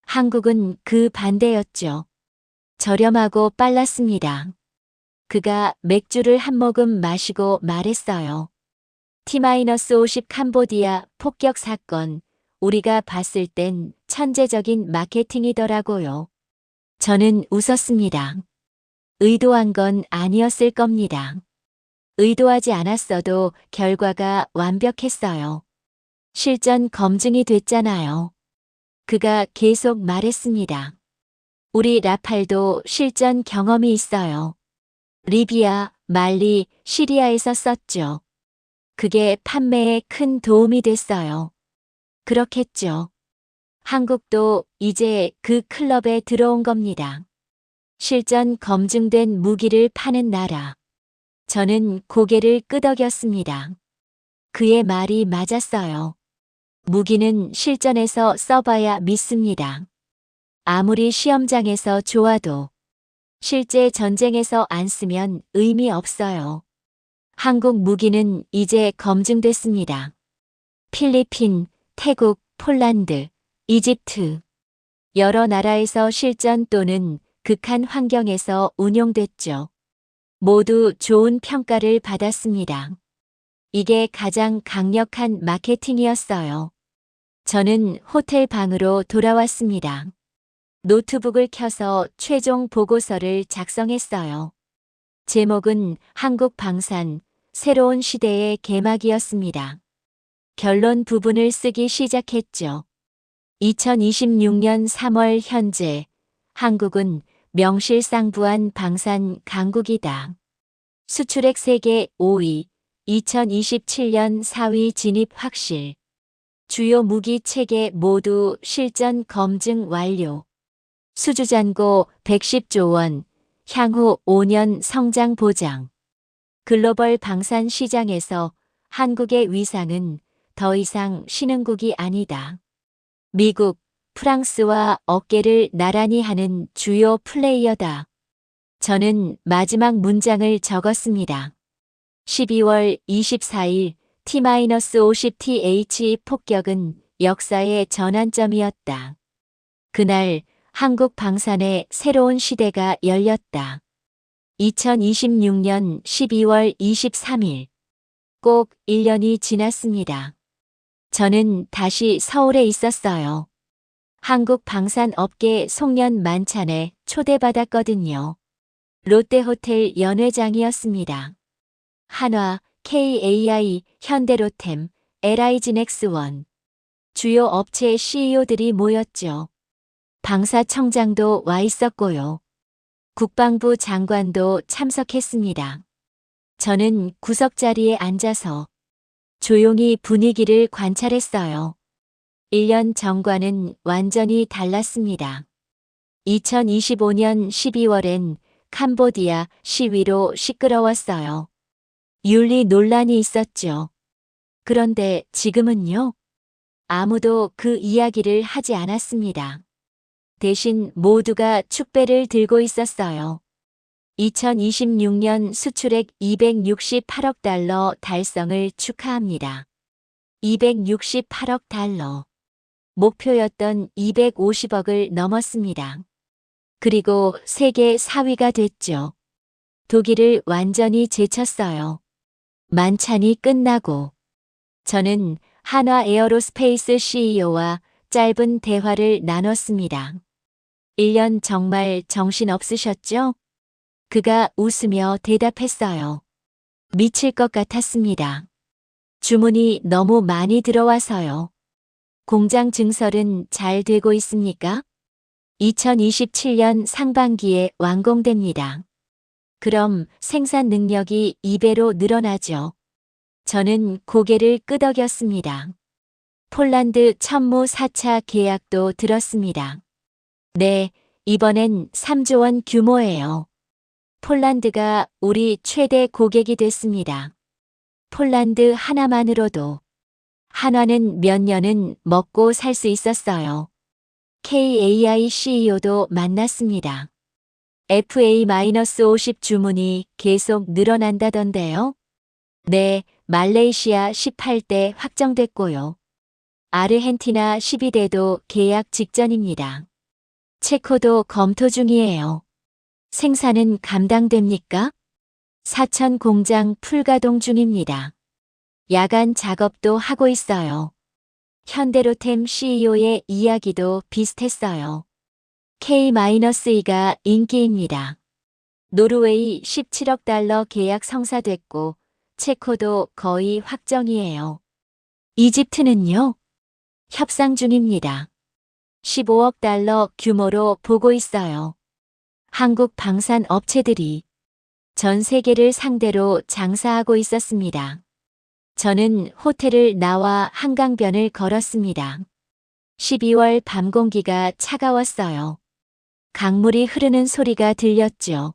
한국은 그 반대였죠. 저렴하고 빨랐습니다. 그가 맥주를 한 모금 마시고 말했어요. T-50 캄보디아 폭격 사건, 우리가 봤을 땐 천재적인 마케팅이더라고요. 저는 웃었습니다. 의도한 건 아니었을 겁니다. 의도하지 않았어도 결과가 완벽했어요. 실전 검증이 됐잖아요. 그가 계속 말했습니다. 우리 라팔도 실전 경험이 있어요. 리비아, 말리, 시리아에서 썼죠. 그게 판매에 큰 도움이 됐어요. 그렇겠죠. 한국도 이제 그 클럽에 들어온 겁니다. 실전 검증된 무기를 파는 나라. 저는 고개를 끄덕였습니다. 그의 말이 맞았어요. 무기는 실전에서 써봐야 믿습니다. 아무리 시험장에서 좋아도 실제 전쟁에서 안 쓰면 의미 없어요. 한국 무기는 이제 검증됐습니다. 필리핀, 태국, 폴란드, 이집트 여러 나라에서 실전 또는 극한 환경에서 운용됐죠. 모두 좋은 평가를 받았습니다. 이게 가장 강력한 마케팅이었어요. 저는 호텔 방으로 돌아왔습니다. 노트북을 켜서 최종 보고서를 작성했어요. 제목은 한국 방산, 새로운 시대의 개막이었습니다. 결론 부분을 쓰기 시작했죠. 2026년 3월 현재 한국은 명실상부한 방산 강국이다. 수출액 세계 5위, 2027년 4위 진입 확실. 주요 무기 체계 모두 실전 검증 완료. 수주잔고 110조 원, 향후 5년 성장 보장. 글로벌 방산 시장에서 한국의 위상은 더 이상 신흥국이 아니다. 미국, 프랑스와 어깨를 나란히 하는 주요 플레이어다. 저는 마지막 문장을 적었습니다. 12월 24일 T-50th 폭격은 역사의 전환점이었다. 그날 한국 방산의 새로운 시대가 열렸다. 2026년 12월 23일. 꼭 1년이 지났습니다. 저는 다시 서울에 있었어요. 한국 방산 업계 송년 만찬에 초대받았거든요. 롯데호텔 연회장이었습니다. 한화, KAI, 현대로템, LI지넥스원. 주요 업체 CEO들이 모였죠. 방사청장도 와 있었고요. 국방부 장관도 참석했습니다. 저는 구석자리에 앉아서 조용히 분위기를 관찰했어요. 1년 전과는 완전히 달랐습니다. 2025년 12월엔 캄보디아 시위로 시끄러웠어요. 윤리 논란이 있었죠. 그런데 지금은요? 아무도 그 이야기를 하지 않았습니다. 대신 모두가 축배를 들고 있었어요. 2026년 수출액 268억 달러 달성을 축하합니다. 268억 달러. 목표였던 250억을 넘었습니다. 그리고 세계 4위가 됐죠. 독일을 완전히 제쳤어요. 만찬이 끝나고 저는 한화 에어로스페이스 CEO와 짧은 대화를 나눴습니다. 1년 정말 정신없으셨죠? 그가 웃으며 대답했어요. 미칠 것 같았습니다. 주문이 너무 많이 들어와서요. 공장 증설은 잘 되고 있습니까? 2027년 상반기에 완공됩니다. 그럼 생산 능력이 2배로 늘어나죠. 저는 고개를 끄덕였습니다. 폴란드 천무 4차 계약도 들었습니다. 네, 이번엔 3조 원 규모예요. 폴란드가 우리 최대 고객이 됐습니다. 폴란드 하나만으로도 한화는 몇 년은 먹고 살 수 있었어요. KAI CEO도 만났습니다. FA-50 주문이 계속 늘어난다던데요. 네, 말레이시아 18대 확정됐고요. 아르헨티나 12대도 계약 직전입니다. 체코도 검토 중이에요. 생산은 감당됩니까? 사천 공장 풀가동 중입니다. 야간 작업도 하고 있어요. 현대로템 CEO의 이야기도 비슷했어요. K-2가 인기입니다. 노르웨이 17억 달러 계약 성사됐고 체코도 거의 확정이에요. 이집트는요? 협상 중입니다. 15억 달러 규모로 보고 있어요. 한국 방산 업체들이 전 세계를 상대로 장사하고 있었습니다. 저는 호텔을 나와 한강변을 걸었습니다. 12월 밤 공기가 차가웠어요. 강물이 흐르는 소리가 들렸죠.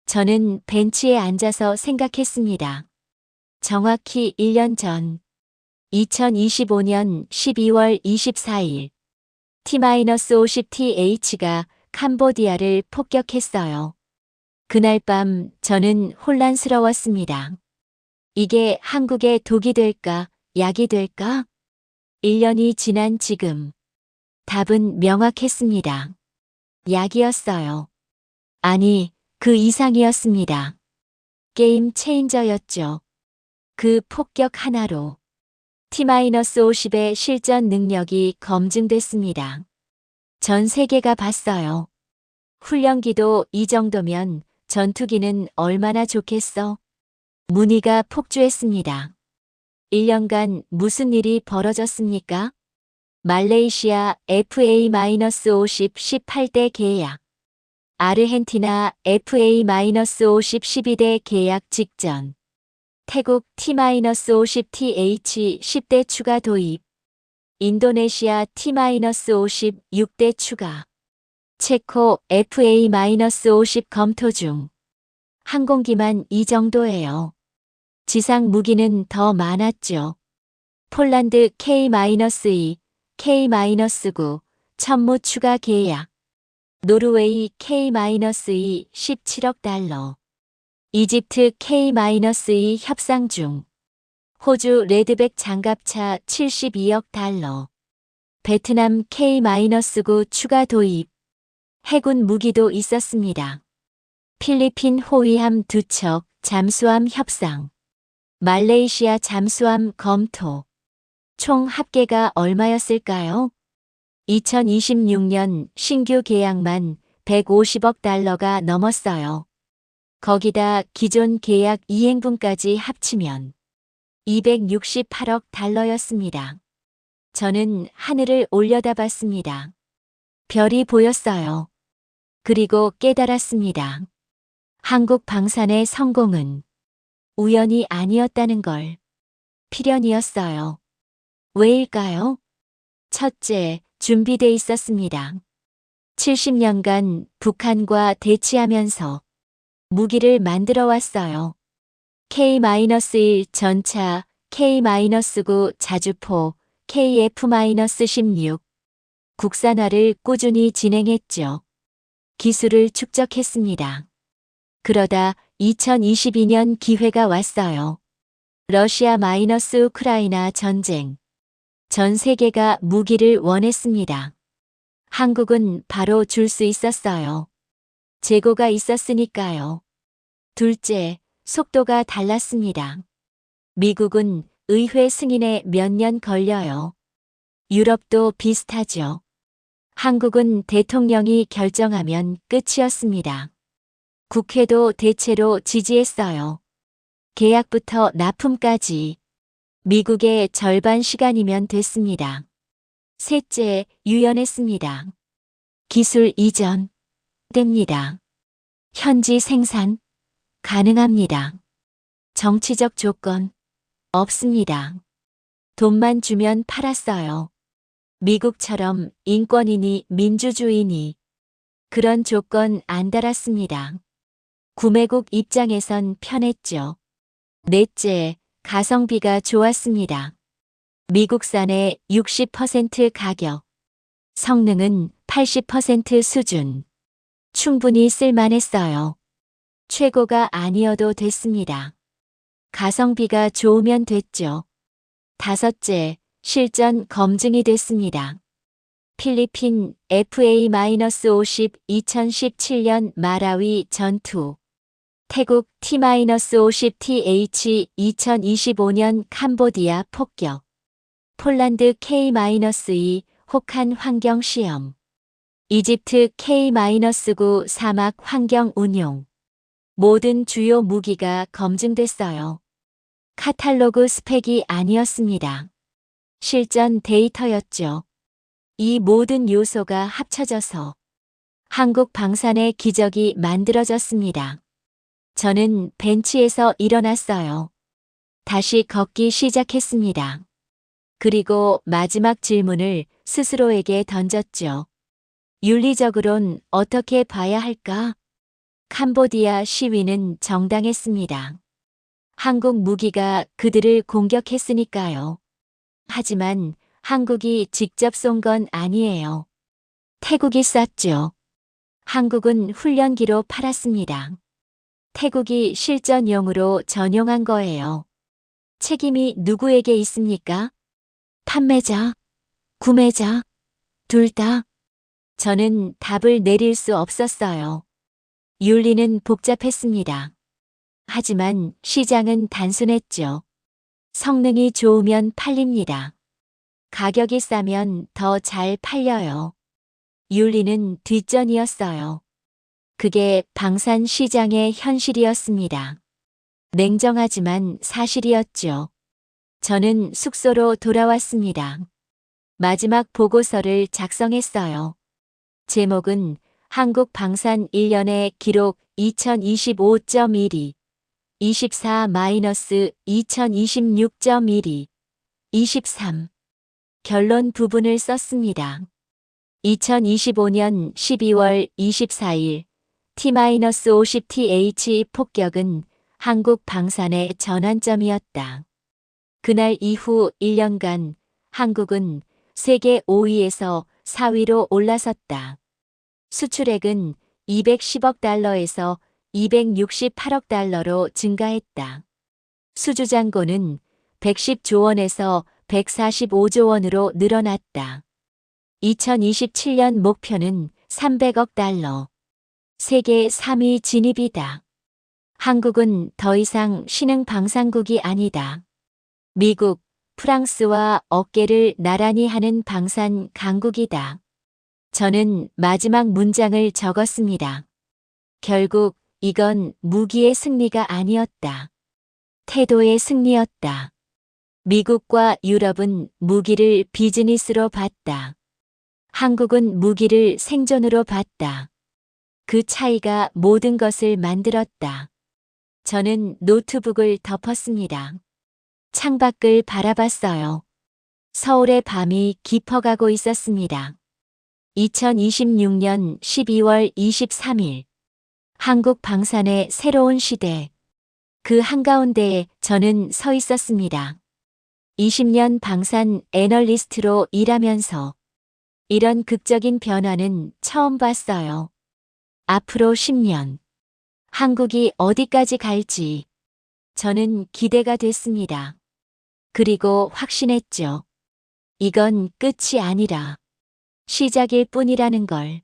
저는 벤치에 앉아서 생각했습니다. 정확히 1년 전 2025년 12월 24일 T-50TH가 캄보디아를 폭격했어요. 그날 밤 저는 혼란스러웠습니다. 이게 한국의 독이 될까, 약이 될까? 1년이 지난 지금 답은 명확했습니다. 약이었어요. 아니, 그 이상이었습니다. 게임 체인저였죠. 그 폭격 하나로 T-50의 실전 능력이 검증됐습니다. 전 세계가 봤어요. 훈련기도 이 정도면 전투기는 얼마나 좋겠어? 문의가 폭주했습니다. 1년간 무슨 일이 벌어졌습니까? 말레이시아 FA-50 18대 계약, 아르헨티나 FA-50 12대 계약 직전, 태국 T-50TH 10대 추가 도입, 인도네시아 T-50 6대 추가, 체코 FA-50 검토 중. 항공기만 이 정도예요. 지상 무기는 더 많았죠. 폴란드 K-2, K-9 천무 추가 계약, 노르웨이 K-2 17억 달러, 이집트 K-2 협상 중, 호주 레드백 장갑차 72억 달러, 베트남 K-9 추가 도입, 해군 무기도 있었습니다. 필리핀 호위함 2척 잠수함 협상, 말레이시아 잠수함 검토. 총 합계가 얼마였을까요? 2026년 신규 계약만 150억 달러가 넘었어요. 거기다 기존 계약 이행분까지 합치면 268억 달러였습니다. 저는 하늘을 올려다봤습니다. 별이 보였어요. 그리고 깨달았습니다. 한국 방산의 성공은 우연이 아니었다는 걸. 필연이었어요. 왜일까요? 첫째, 준비돼 있었습니다. 70년간 북한과 대치하면서 무기를 만들어 왔어요. K-1 전차, K-9 자주포, KF-16 국산화를 꾸준히 진행했죠. 기술을 축적했습니다. 그러다 2022년 기회가 왔어요. 러시아 우크라이나 전쟁. 전 세계가 무기를 원했습니다. 한국은 바로 줄 수 있었어요. 재고가 있었으니까요. 둘째, 속도가 달랐습니다. 미국은 의회 승인에 몇 년 걸려요. 유럽도 비슷하죠. 한국은 대통령이 결정하면 끝이었습니다. 국회도 대체로 지지했어요. 계약부터 납품까지 미국의 절반 시간이면 됐습니다. 셋째, 유연했습니다. 기술 이전 됩니다. 현지 생산 가능합니다. 정치적 조건 없습니다. 돈만 주면 팔았어요. 미국처럼 인권이니 민주주의니 그런 조건 안 달았습니다. 구매국 입장에선 편했죠. 넷째, 가성비가 좋았습니다. 미국산의 60% 가격, 성능은 80% 수준. 충분히 쓸만했어요. 최고가 아니어도 됐습니다. 가성비가 좋으면 됐죠. 다섯째, 실전 검증이 됐습니다. 필리핀 FA-50 2017년 마라위 전투, 태국 T-50TH 2025년 캄보디아 폭격, 폴란드 K-2 혹한 환경 시험, 이집트 K-9 사막 환경 운용. 모든 주요 무기가 검증됐어요. 카탈로그 스펙이 아니었습니다. 실전 데이터였죠. 이 모든 요소가 합쳐져서 한국 방산의 기적이 만들어졌습니다. 저는 벤치에서 일어났어요. 다시 걷기 시작했습니다. 그리고 마지막 질문을 스스로에게 던졌죠. 윤리적으론 어떻게 봐야 할까? 캄보디아 시위는 정당했습니다. 한국 무기가 그들을 공격했으니까요. 하지만 한국이 직접 쏜 건 아니에요. 태국이 쐈죠. 한국은 훈련기로 팔았습니다. 태국이 실전용으로 전용한 거예요. 책임이 누구에게 있습니까? 판매자, 구매자, 둘 다. 저는 답을 내릴 수 없었어요. 윤리는 복잡했습니다. 하지만 시장은 단순했죠. 성능이 좋으면 팔립니다. 가격이 싸면 더 잘 팔려요. 윤리는 뒷전이었어요. 그게 방산 시장의 현실이었습니다. 냉정하지만 사실이었죠. 저는 숙소로 돌아왔습니다. 마지막 보고서를 작성했어요. 제목은 한국 방산 1년의 기록 2025.12, 24-2026.12, 23. 결론 부분을 썼습니다. 2025년 12월 24일 T-50th 폭격은 한국 방산의 전환점이었다. 그날 이후 1년간 한국은 세계 5위에서 4위로 올라섰다. 수출액은 210억 달러에서 268억 달러로 증가했다. 수주잔고는 110조 원에서 145조 원으로 늘어났다. 2027년 목표는 300억 달러. 세계 3위 진입이다. 한국은 더 이상 신흥 방산국이 아니다. 미국, 프랑스와 어깨를 나란히 하는 방산 강국이다. 저는 마지막 문장을 적었습니다. 결국 이건 무기의 승리가 아니었다. 태도의 승리였다. 미국과 유럽은 무기를 비즈니스로 봤다. 한국은 무기를 생존으로 봤다. 그 차이가 모든 것을 만들었다. 저는 노트북을 덮었습니다. 창밖을 바라봤어요. 서울의 밤이 깊어가고 있었습니다. 2026년 12월 23일. 한국 방산의 새로운 시대. 그 한가운데에 저는 서 있었습니다. 20년 방산 애널리스트로 일하면서 이런 극적인 변화는 처음 봤어요. 앞으로 10년. 한국이 어디까지 갈지 저는 기대가 됐습니다. 그리고 확신했죠. 이건 끝이 아니라 시작일 뿐이라는 걸.